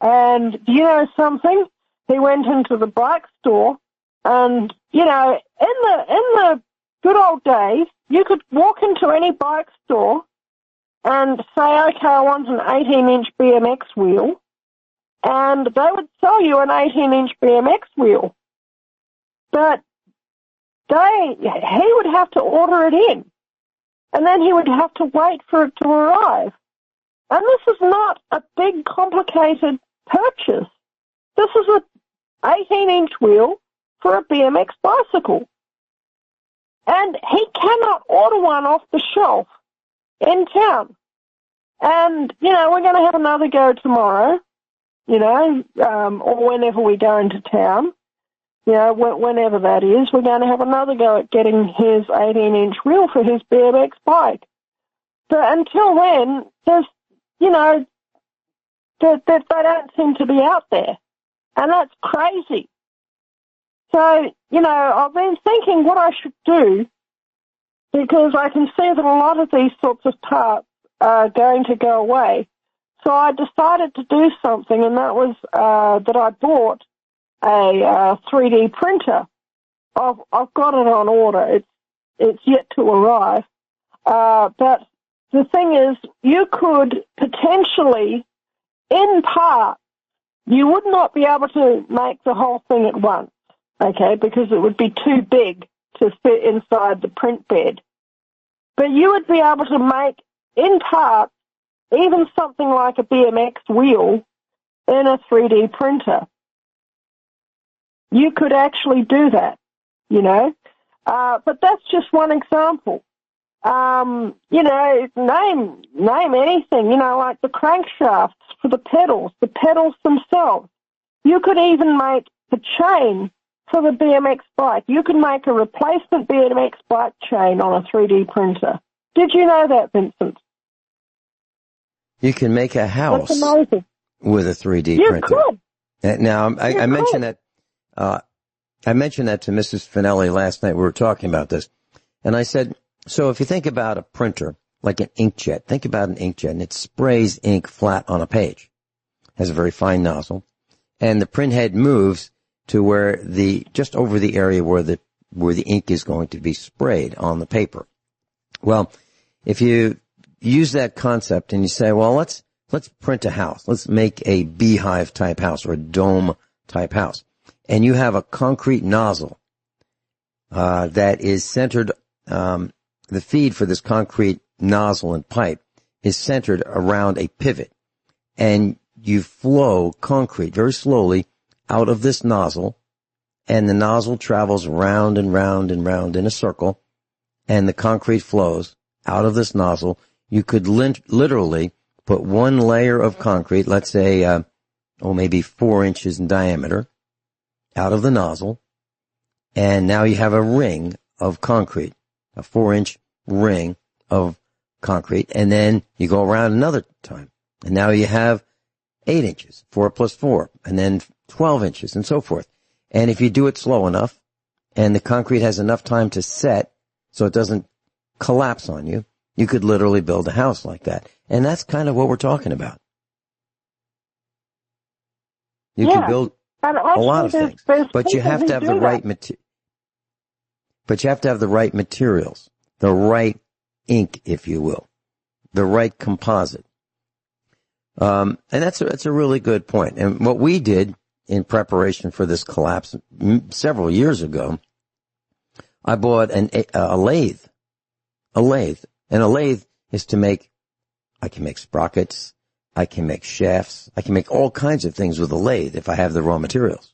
And do you know something? He went into the bike store, and in the good old days, you could walk into any bike store and say, okay, I want an 18-inch BMX wheel, and they would sell you an 18-inch BMX wheel. But he would have to order it in, and then he would have to wait for it to arrive. And this is not a big, complicated purchase. This is an 18-inch wheel for a BMX bicycle. And he cannot order one off the shelf in town. And, we're going to have another go tomorrow, or whenever we go into town, whenever that is, we're going to have another go at getting his 18-inch wheel for his BMX bike. But until then, there's, they don't seem to be out there. And that's crazy. So, I've been thinking what I should do, because I can see that a lot of these sorts of parts are going to go away. So I decided to do something, and that was that I bought a 3D printer. I've got it on order. It's yet to arrive. But the thing is, you could potentially, in part, you would not be able to make the whole thing at once. Okay, because it would be too big to fit inside the print bed. But you would be able to make, in part, even something like a BMX wheel in a 3D printer. You could actually do that, But that's just one example. Name anything, like the crankshafts for the pedals themselves. You could even make the chain for the BMX bike. You can make a replacement BMX bike chain on a 3D printer. Did you know that, Vincent? You can make a house with a 3D you printer. Could. Now, I mentioned that. I mentioned that to Mrs. Finelli last night. We were talking about this, and I said, so if you think about a printer like an inkjet, think about an inkjet, and it sprays ink flat on a page. It has a very fine nozzle, and the print head moves to where just over the area where the ink is going to be sprayed on the paper. Well, if you use that concept and you say, well, let's print a house. Let's make a beehive type house or a dome type house. And you have a concrete nozzle, that is centered, the feed for this concrete nozzle and pipe is centered around a pivot. And you flow concrete very slowly out of this nozzle, and the nozzle travels round and round and round in a circle, and the concrete flows out of this nozzle. You could literally put one layer of concrete, let's say, maybe 4 inches in diameter, out of the nozzle, and now you have a ring of concrete, a 4-inch ring of concrete, and then you go around another time, and now you have 8 inches, 4 plus 4, and then 12 inches, and so forth. And if you do it slow enough, and the concrete has enough time to set so it doesn't collapse on you, you could literally build a house like that. And that's kind of what we're talking about. You can build a lot of things, but you have to have the right but you have to have the right materials, the right ink, if you will, the right composite. And that's a really good point. And what we did in preparation for this collapse several years ago, I bought a lathe. And a lathe is I can make sprockets, I can make shafts, I can make all kinds of things with a lathe if I have the raw materials.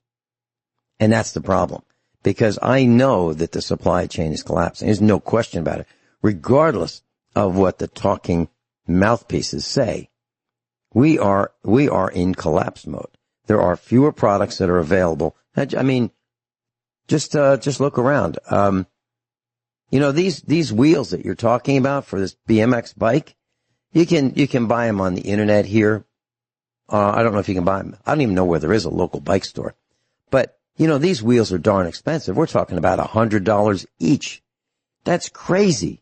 And that's the problem, because I know that the supply chain is collapsing. There's no question about it, regardless of what the talking mouthpieces say. We are in collapse mode. There are fewer products that are available. I mean, Just look around. These wheels that you're talking about for this BMX bike, you can buy them on the internet here. I don't know if you can buy them. I don't even know where there is a local bike store. But, these wheels are darn expensive. We're talking about $100 each. That's crazy.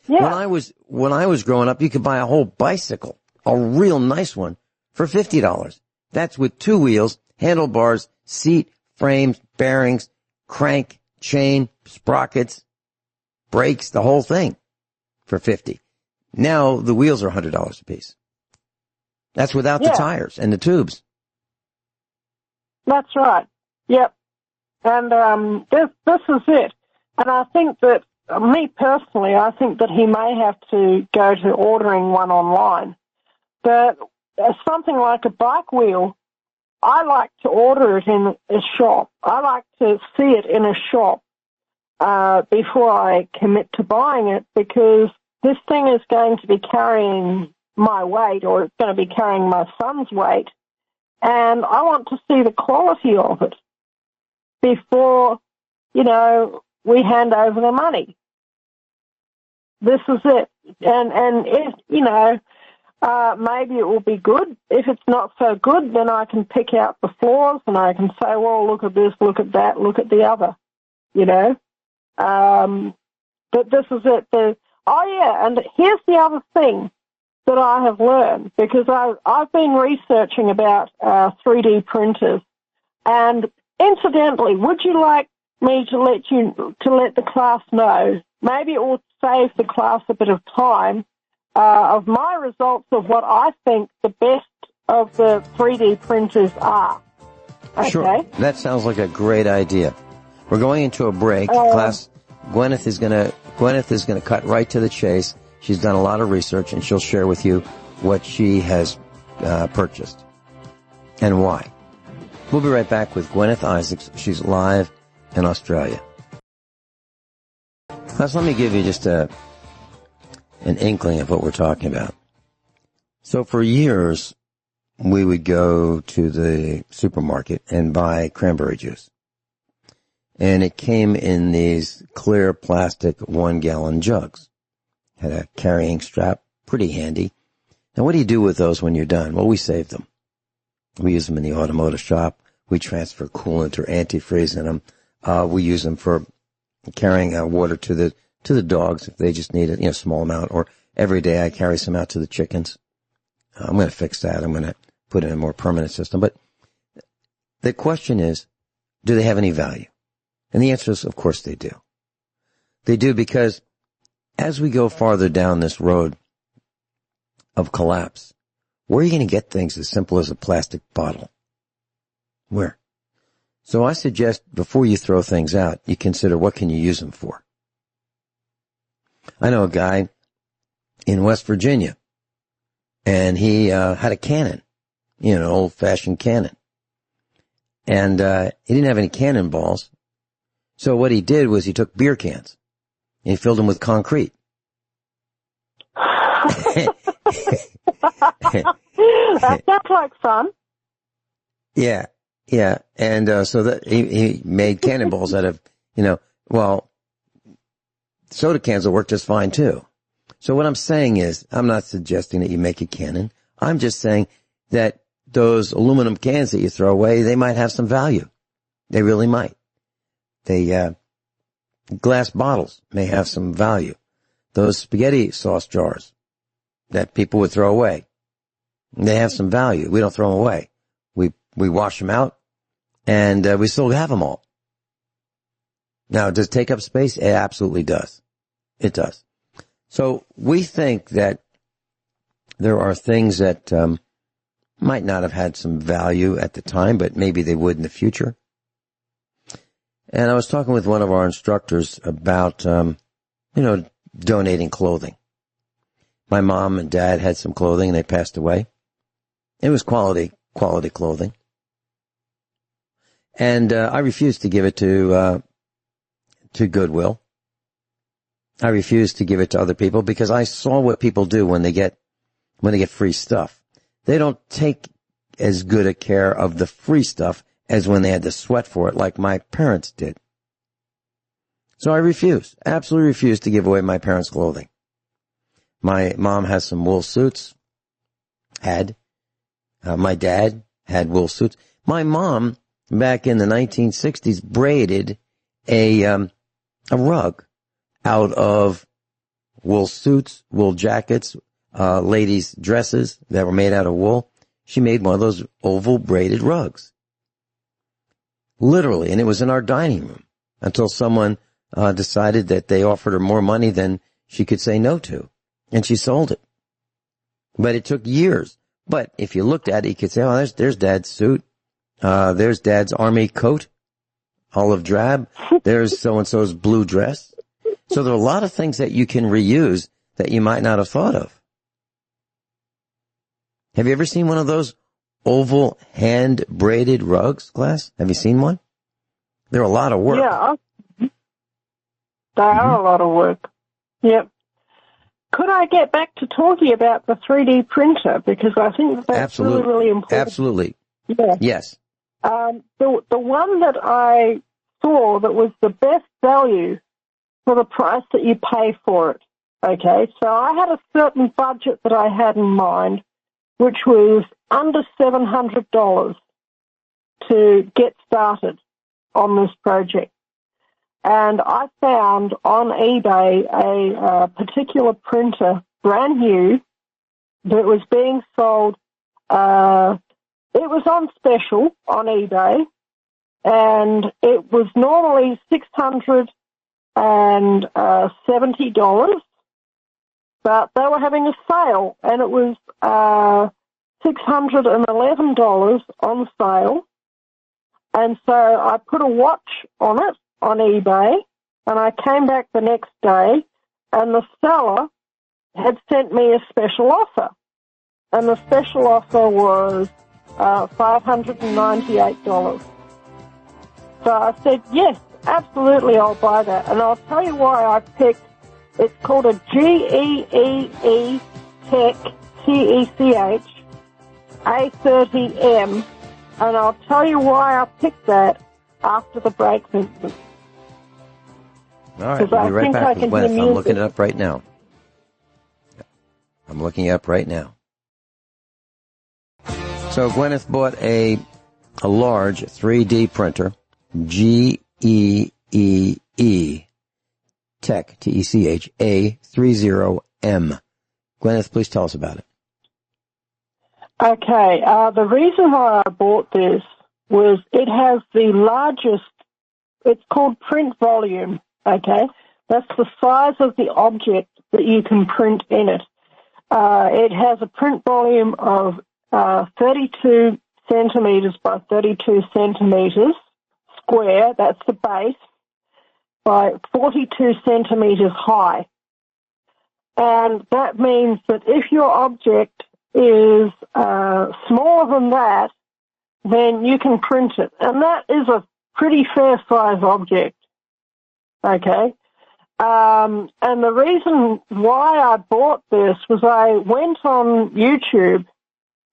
Yeah. When I was growing up, you could buy a whole bicycle, a real nice one, for $50. That's with 2 wheels, handlebars, seat, frames, bearings, crank, chain, sprockets, brakes, the whole thing for $50. Now the wheels are $100 a piece. That's without the tires and the tubes. That's right. Yep. And this is it. And I think that, me personally, I think that he may have to go to ordering one online. But something like a bike wheel, I like to order it in a shop. I like to see it in a shop before I commit to buying it, because this thing is going to be carrying my weight, or it's going to be carrying my son's weight, and I want to see the quality of it before, we hand over the money. This is it. And if, maybe it will be good. If it's not so good, then I can pick out the flaws and I can say, well, look at this, look at that, look at the other, But this is it. And here's the other thing that I have learned, because I've been researching about 3D printers. And incidentally, would you like me to let the class know? Maybe it will save the class a bit of time of my results of what I think the best of the 3D printers are. Okay? Sure. That sounds like a great idea. We're going into a break. Class, Guineith is gonna cut right to the chase. She's done a lot of research, and she'll share with you what she has purchased and why. We'll be right back with Guineith Isaacs. She's live in Australia. Class, let me give you just an inkling of what we're talking about. So for years, we would go to the supermarket and buy cranberry juice. And it came in these clear plastic 1-gallon jugs. Had a carrying strap, pretty handy. Now, what do you do with those when you're done? Well, we save them. We use them in the automotive shop. We transfer coolant or antifreeze in them. We use them for carrying water to the dogs if they just need a small amount. Or every day I carry some out to the chickens. I'm going to fix that. I'm going to put in a more permanent system. But the question is, do they have any value? And the answer is, of course they do. They do, because as we go farther down this road of collapse, where are you going to get things as simple as a plastic bottle? Where? So I suggest before you throw things out, you consider what can you use them for. I know a guy in West Virginia, and he had a cannon, an old-fashioned cannon. And he didn't have any cannonballs. So what he did was he took beer cans and he filled them with concrete. That sounds like fun. Yeah. And so that he made cannonballs out of, soda cans will work just fine too. So what I'm saying is, I'm not suggesting that you make a cannon. I'm just saying that those aluminum cans that you throw away, they might have some value. They really might. Glass bottles may have some value. Those spaghetti sauce jars that people would throw away, they have some value. We don't throw them away. We wash them out, and we still have them all. Now, does it take up space? It absolutely does. It does. So we think that there are things that might not have had some value at the time, but maybe they would in the future. And I was talking with one of our instructors about, donating clothing. My mom and dad had some clothing and they passed away. It was quality clothing. And I refused to give it to Goodwill. I refused to give it to other people because I saw what people do when they get free stuff. They don't take as good a care of the free stuff as when they had to sweat for it like my parents did. So I absolutely refuse to give away my parents' clothing. My mom has some wool suits. My dad had wool suits. My mom, back in the 1960s, braided a rug out of wool suits, wool jackets, ladies' dresses that were made out of wool. She made one of those oval braided rugs. Literally, and it was in our dining room until someone decided that they offered her more money than she could say no to, and she sold it. But it took years. But if you looked at it, you could say, oh, there's Dad's suit. There's Dad's army coat, olive drab. There's so-and-so's blue dress. So there are a lot of things that you can reuse that you might not have thought of. Have you ever seen one of those oval hand-braided rugs, Glass? Have you seen one? They're a lot of work. Yeah. They are a lot of work. Yep. Could I get back to talking about the 3D printer? Because I think that's really, really important. Absolutely. Yeah. Yes. The one that I saw that was the best value for the price that you pay for it. Okay, so I had a certain budget that I had in mind, which was under $700 to get started on this project. And I found on eBay a particular printer, brand new, that was being sold. It was on special on eBay, and it was normally $670, but they were having a sale, and it was $611 on sale. And so I put a watch on it on eBay, and I came back the next day, and the seller had sent me a special offer. And the special offer was $598. So I said, yes, absolutely, I'll buy that. And I'll tell you why I picked, it's called a GEEE Tech, TECH, A30M, and I'll tell you why I picked that after the break, Vincent. All right, we'll be right back with Gwyneth. I'm looking it up right now. So Gwyneth bought a large 3D printer, GEEE Tech, TECH, A30M. Gwyneth, please tell us about it. Okay, the reason why I bought this was it has the largest, it's called print volume, okay? That's the size of the object that you can print in it. It has a print volume of 32 centimeters by 32 centimeters square, that's the base, by 42 centimeters high. And that means that if your object is smaller than that, then you can print it. And that is a pretty fair size object, okay? And the reason why I bought this was I went on YouTube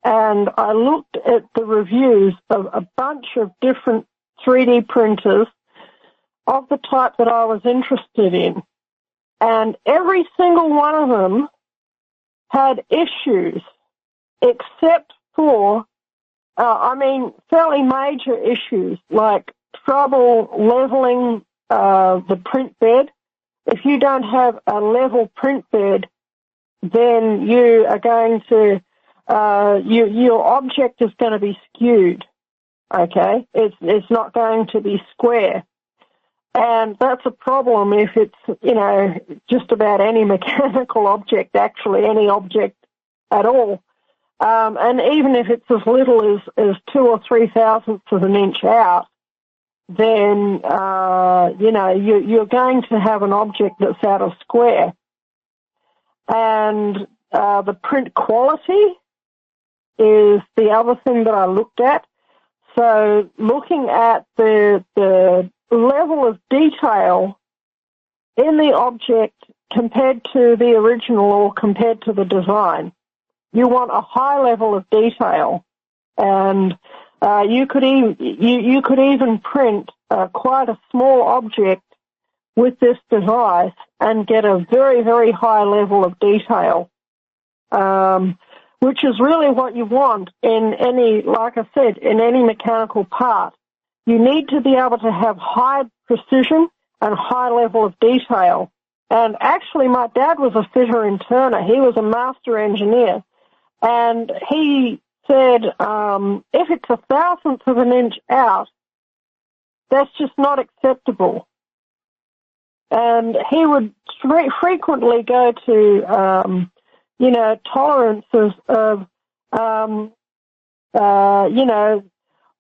and I looked at the reviews of a bunch of different 3D printers of the type that I was interested in. And every single one of them had issues, except for, fairly major issues, like trouble leveling the print bed. If you don't have a level print bed, then you are going to, your object is going to be skewed, okay? It's not going to be square. And that's a problem if it's, just about any mechanical object, actually, any object at all. And even if it's as little as 2 or 3 thousandths of an inch out, then, you're going to have an object that's out of square. And the print quality is the other thing that I looked at. So looking at the level of detail in the object compared to the original or compared to the design, you want a high level of detail. And You could even print quite a small object with this device and get a very, very high level of detail, which is really what you want in any, like I said, in any mechanical part. You need to be able to have high precision and high level of detail. And actually, my dad was a fitter and turner. He was a master engineer. And he said, if it's 1,000th of an inch out, that's just not acceptable. And he would frequently go to, tolerances of,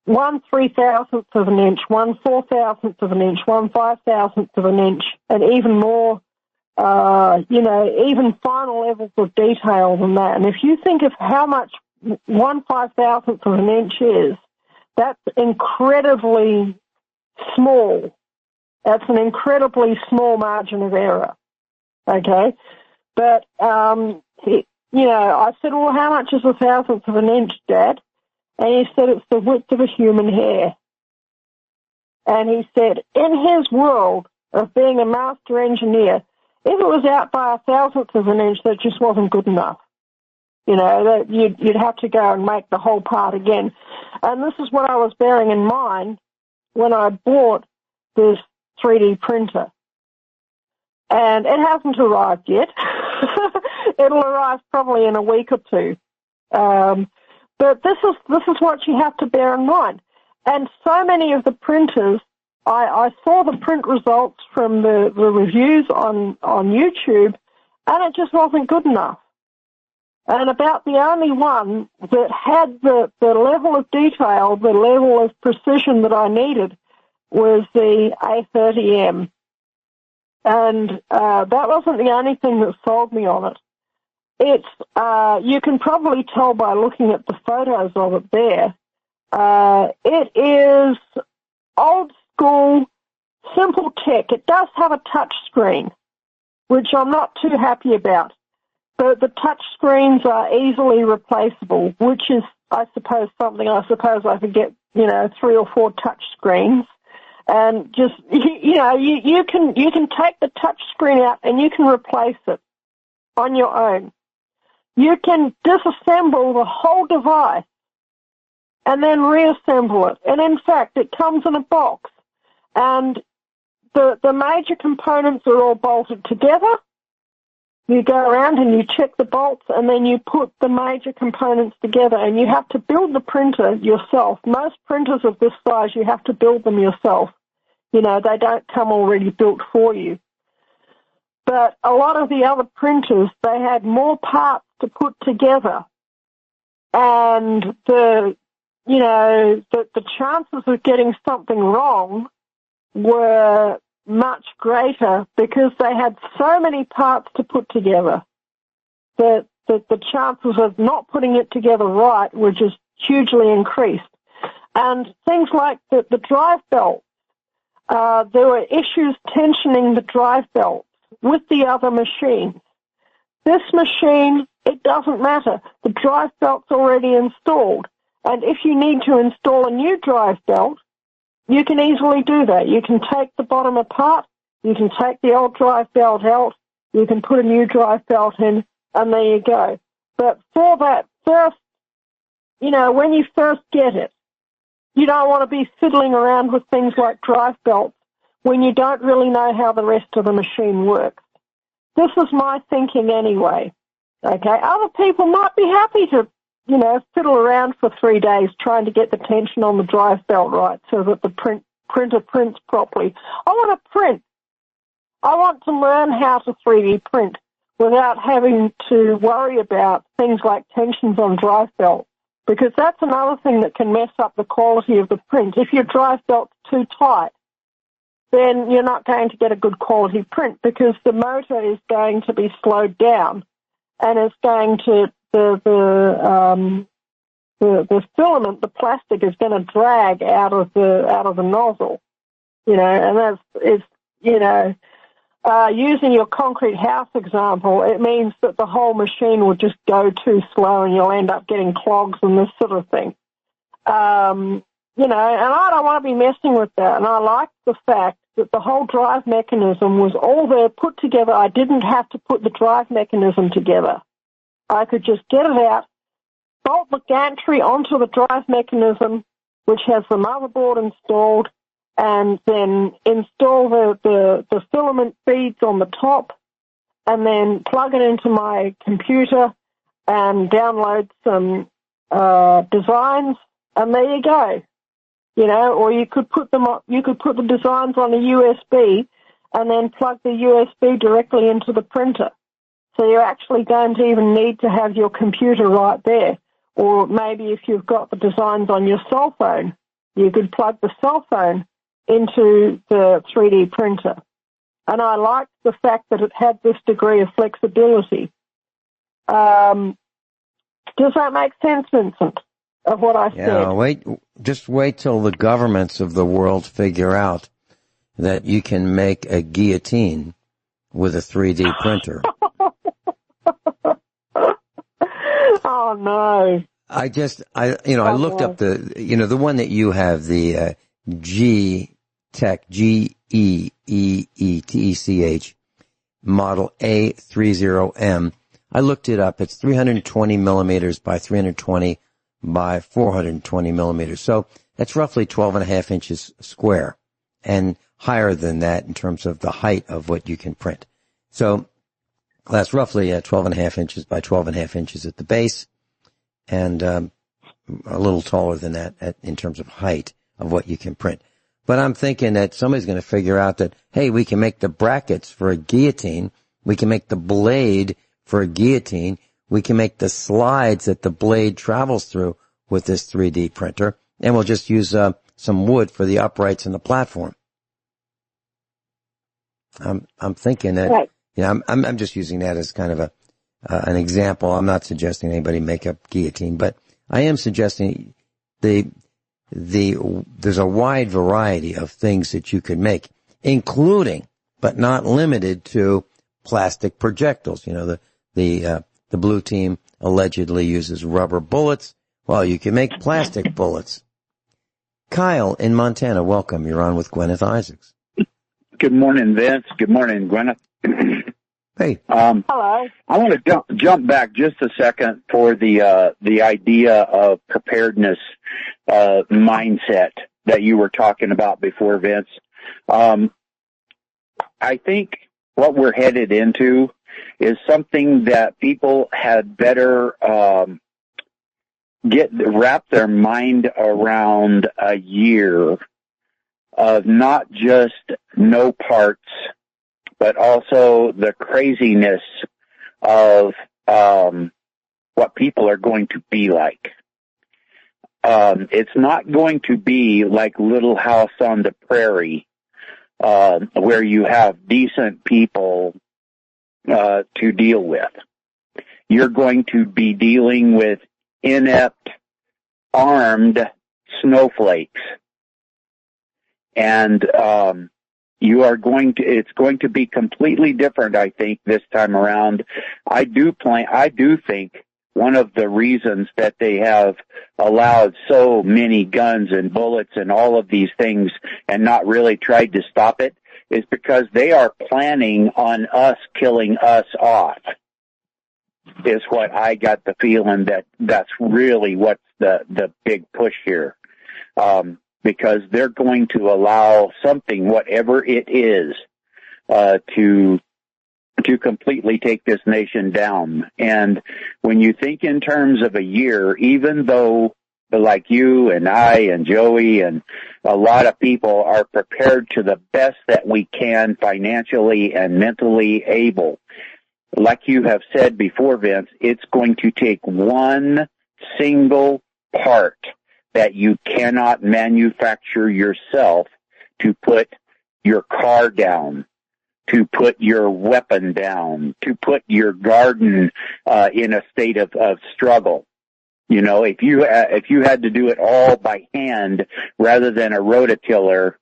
1/3,000th of an inch, 1/4,000th of an inch, 1/5,000th of an inch, and even more, even final levels of detail than that. And if you think of how much 1/5,000th of an inch is, that's incredibly small. That's an incredibly small margin of error. Okay? But, I said, well, how much is 1,000th of an inch, Dad? And he said, it's the width of a human hair. And he said, in his world of being a master engineer, if it was out by 1,000th of an inch, that just wasn't good enough. That you'd have to go and make the whole part again. And this is what I was bearing in mind when I bought this 3D printer. And it hasn't arrived yet. It'll arrive probably in a week or two. But this is what you have to bear in mind. And so many of the printers, I saw the print results from the reviews on YouTube, and it just wasn't good enough. And about the only one that had the level of detail, the level of precision that I needed was the A30M. And that wasn't the only thing that sold me on it. It's, you can probably tell by looking at the photos of it there, it is old school, simple tech. It does have a touch screen, which I'm not too happy about. But the touch screens are easily replaceable, which is, I suppose, something I could get, 3 or 4 touch screens. And just, you can take the touch screen out and you can replace it on your own. You can disassemble the whole device and then reassemble it. And in fact, it comes in a box. And the major components are all bolted together. You go around and you check the bolts, and then you put the major components together, and you have to build the printer yourself. Most printers of this size, you have to build them yourself. They don't come already built for you. But a lot of the other printers, they had more parts to put together, and the chances of getting something wrong were much greater because they had so many parts to put together that the chances of not putting it together right were just hugely increased. And things like the drive belt, there were issues tensioning the drive belts with the other machines. This machine, it doesn't matter. The drive belt's already installed. And if you need to install a new drive belt, you can easily do that. You can take the bottom apart, you can take the old drive belt out, you can put a new drive belt in, and there you go. But for that first, when you first get it, you don't want to be fiddling around with things like drive belts when you don't really know how the rest of the machine works. This is my thinking anyway. Okay, other people might be happy to fiddle around for 3 days trying to get the tension on the drive belt right so that the printer prints properly. I want to print. I want to learn how to 3D print without having to worry about things like tensions on drive belts, because that's another thing that can mess up the quality of the print. If your drive belt's too tight, then you're not going to get a good quality print because the motor is going to be slowed down and it's going to the filament, the plastic, is going to drag out of the nozzle, and using your concrete house example, it means that the whole machine will just go too slow and you'll end up getting clogs and this sort of thing. You know, and I don't want to be messing with that. And I like the fact that the whole drive mechanism was all there put together. I didn't have to put the drive mechanism together. I could just get it out, bolt the gantry onto the drive mechanism, which has the motherboard installed, and then install the filament feeds on the top, and then plug it into my computer and download some designs, and there you go. You know, or you could put the designs on a USB and then plug the USB directly into the printer. So you actually don't even need to have your computer right there. Or maybe if you've got the designs on your cell phone, you could plug the cell phone into the 3D printer. And I liked the fact that it had this degree of flexibility. Does that make sense, Vincent, of what I said? Yeah, just wait till the governments of the world figure out that you can make a guillotine with a 3D printer. Oh, no. I looked up the one that you have, the G-Tech, Geeetech model A30M. I looked it up. It's 320 millimeters by 320 by 420 millimeters. So that's roughly 12 and a half inches square and higher than that in terms of the height of what you can print. So that's roughly 12 and a half inches by 12 and a half inches at the base and a little taller than that in terms of height of what you can print. But I'm thinking that somebody's going to figure out that, hey, we can make the brackets for a guillotine. We can make the blade for a guillotine. We can make the slides that the blade travels through with this 3D printer, and we'll just use some wood for the uprights and the platform. I'm thinking that, right. I'm just using that as kind of an example. I'm not suggesting anybody make a guillotine, but I am suggesting there's a wide variety of things that you could make, including but not limited to plastic projectiles. You know, the blue team allegedly uses rubber bullets. Well, you can make plastic bullets. Kyle in Montana, welcome. You're on with Guineith Isaacs. Good morning, Vince. Good morning, Guineith. Hey. Hello. I want to jump back just a second for the idea of preparedness mindset that you were talking about before, Vince. I think what we're headed into is something that people had better wrap their mind around a year of not just no parts, but also the craziness of what people are going to be like. It's not going to be like Little House on the Prairie, where you have decent people to deal with. You're going to be dealing with inept, armed snowflakes. And it's going to be completely different, I think, this time around. I do think one of the reasons that they have allowed so many guns and bullets and all of these things and not really tried to stop it is because they are planning on us killing us off, is what I got the feeling that's really what's the big push here. Because they're going to allow something, whatever it is, to completely take this nation down. And when you think in terms of a year, even though like you and I and Joey and a lot of people are prepared to the best that we can financially and mentally able, like you have said before, Vince, it's going to take one single part that you cannot manufacture yourself to put your car down, to put your weapon down, to put your garden in a state of struggle. You know, if you had to do it all by hand rather than a rototiller,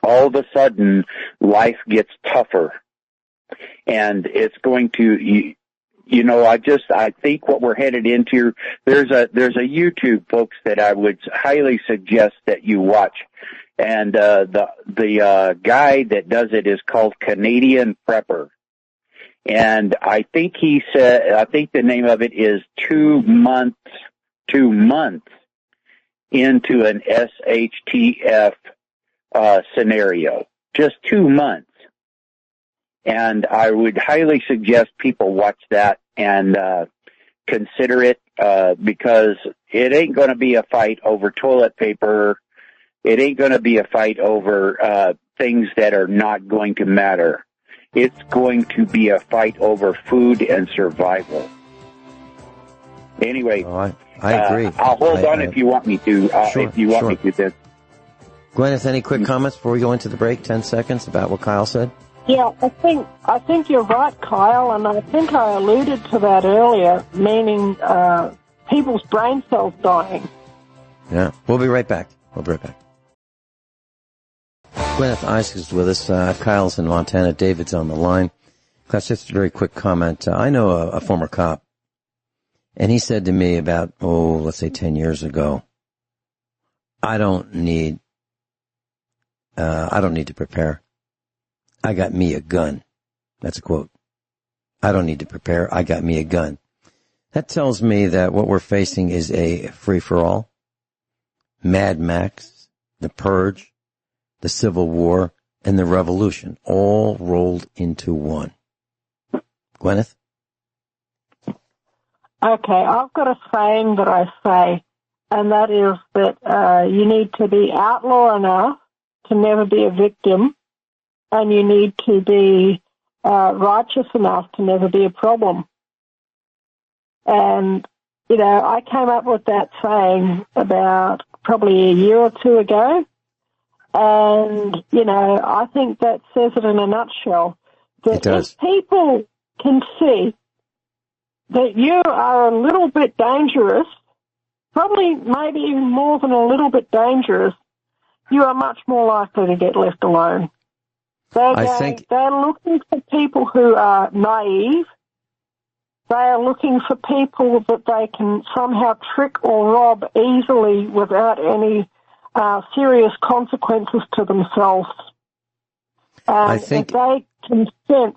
all of a sudden life gets tougher. And it's going to, I think what we're headed into, there's a YouTube, folks, that I would highly suggest that you watch. And, the guy that does it is called Canadian Prepper. And I think the name of it is 2 months into an SHTF, scenario. Just 2 months. And I would highly suggest people watch that and consider it, because it ain't going to be a fight over toilet paper. It ain't going to be a fight over things that are not going to matter. It's going to be a fight over food and survival. Anyway, I agree. I'll hold on if you want me to. If you want me to, then. Gwyneth, any quick comments before we go into the break? 10 seconds about what Kyle said. Yeah, I think you're right, Kyle, and I think I alluded to that earlier, meaning people's brain cells dying. Yeah, we'll be right back. Guineith Isaacs is with us. Kyle's in Montana. David's on the line. Class, just a very quick comment. I know a former cop, and he said to me about, let's say 10 years ago, I don't need to prepare. I got me a gun. That's a quote. I don't need to prepare. I got me a gun. That tells me that what we're facing is a free-for-all. Mad Max, the Purge, the Civil War, and the Revolution, all rolled into one. Gwyneth? Okay, I've got a saying that I say, and that is that you need to be outlaw enough to never be a victim, and you need to be righteous enough to never be a problem. And, I came up with that saying about probably a year or two ago. And, I think that says it in a nutshell. That it does. If people can see that you are a little bit dangerous, probably maybe even more than a little bit dangerous, you are much more likely to get left alone. They're looking for people who are naive. They are looking for people that they can somehow trick or rob easily without any serious consequences to themselves. I think if they can sense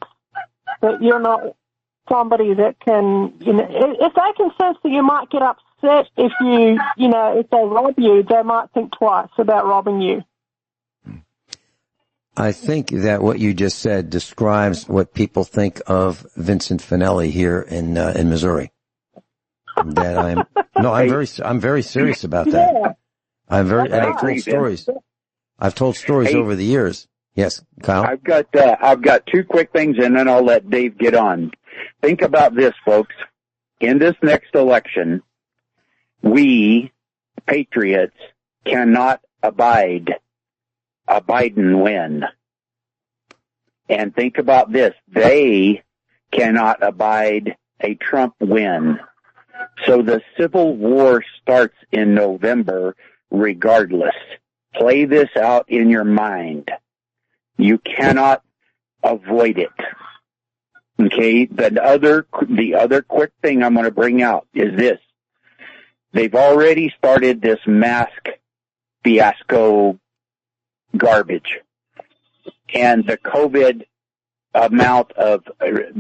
that you're not somebody that can, if they can sense that you might get upset if if they rob you, they might think twice about robbing you. I think that what you just said describes what people think of Vincent Finelli here in Missouri. That I'm very serious about that. Yeah. I've told stories. I've told stories over the years. Yes, Kyle? I've got two quick things, and then I'll let Dave get on. Think about this, folks. In this next election, we, patriots, cannot abide a Biden win. And think about this. They cannot abide a Trump win. So the Civil War starts in November regardless. Play this out in your mind. You cannot avoid it. Okay? The other quick thing I'm going to bring out is this. They've already started this mask fiasco garbage. And the COVID amount of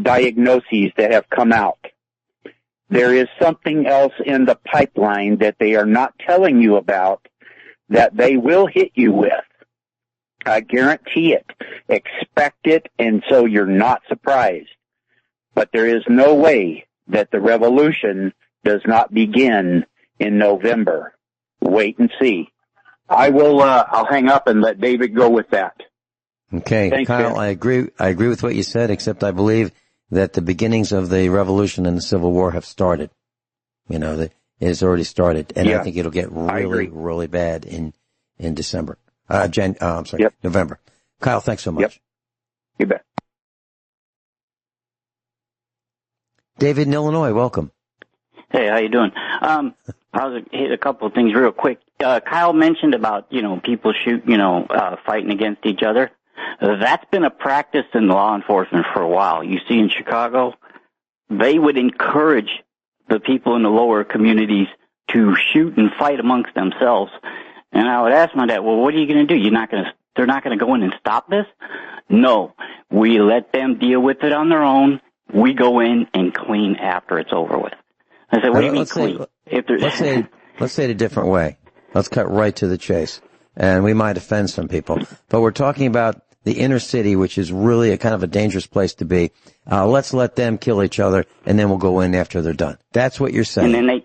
diagnoses that have come out. There is something else in the pipeline that they are not telling you about that they will hit you with. I guarantee it. Expect it, and so you're not surprised. But there is no way that the revolution does not begin in November. Wait and see. I'll hang up and let David go with that. Okay, Thanks, Kyle, Ben. I agree with what you said, except I believe that the beginnings of the revolution and the Civil War have started. It has already started, and I think it'll get really, really bad in December. November. Kyle, thanks so much. Yep. You bet. David in Illinois, welcome. Hey, how you doing? I'll hit a couple of things real quick. Kyle mentioned about, people fighting against each other. That's been a practice in law enforcement for a while. You see in Chicago, they would encourage the people in the lower communities to shoot and fight amongst themselves. And I would ask my dad, well, what are you going to do? They're not going to go in and stop this? No, we let them deal with it on their own. We go in and clean after it's over with. I said, what do you mean clean? Let's say it a different way. Let's cut right to the chase. And we might offend some people, but we're talking about the inner city, which is really a kind of a dangerous place to be. Let's let them kill each other, and then we'll go in after they're done. That's what you're saying. And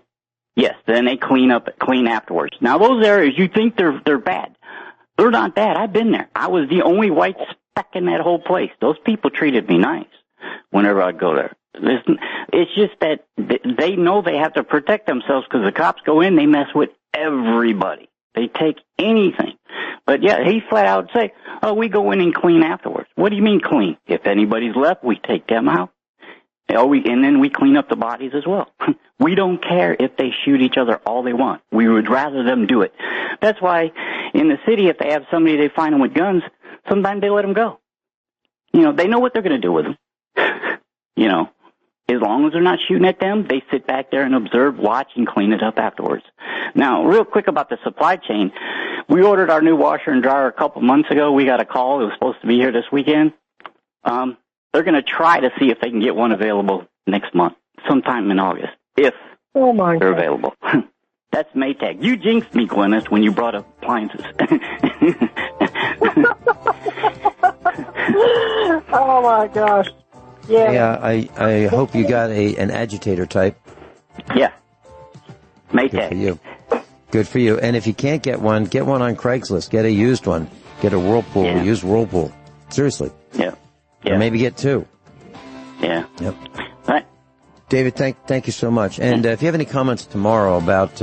then they clean afterwards. Now those areas, you think they're bad. They're not bad. I've been there. I was the only white speck in that whole place. Those people treated me nice whenever I'd go there. It's just that they know they have to protect themselves because the cops go in, they mess with everybody. They take anything. But yeah, he flat out say, oh, we go in and clean afterwards. What do you mean clean? If anybody's left, we take them out. And then we clean up the bodies as well. We don't care if they shoot each other all they want. We would rather them do it. That's why in the city, if they have somebody they find them with guns, sometimes they let them go. They know what they're going to do with them. As long as they're not shooting at them, they sit back there and observe, watch, and clean it up afterwards. Now, real quick about the supply chain. We ordered our new washer and dryer a couple months ago. We got a call. It was supposed to be here this weekend. They're going to try to see if they can get one available next month, sometime in August, if they're available. That's Maytag. You jinxed me, Guineith, when you brought up appliances. Oh, my gosh. Yeah, I hope you got an agitator type. Yeah. Maytag. Good for you. Good for you. And if you can't get one on Craigslist. Get a used one. Get a Whirlpool. Yeah. Use Whirlpool. Seriously. Yeah. Or maybe get two. Yeah. Yep. All right. David, thank you so much. And if you have any comments tomorrow about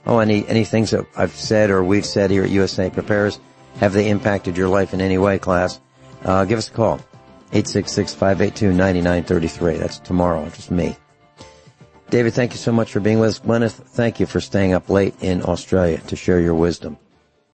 any things that I've said or we've said here at USA Prepares, have they impacted your life in any way, class? Give us a call. 866-582-9933. That's tomorrow, just me. David, thank you so much for being with us. Guineith, thank you for staying up late in Australia to share your wisdom.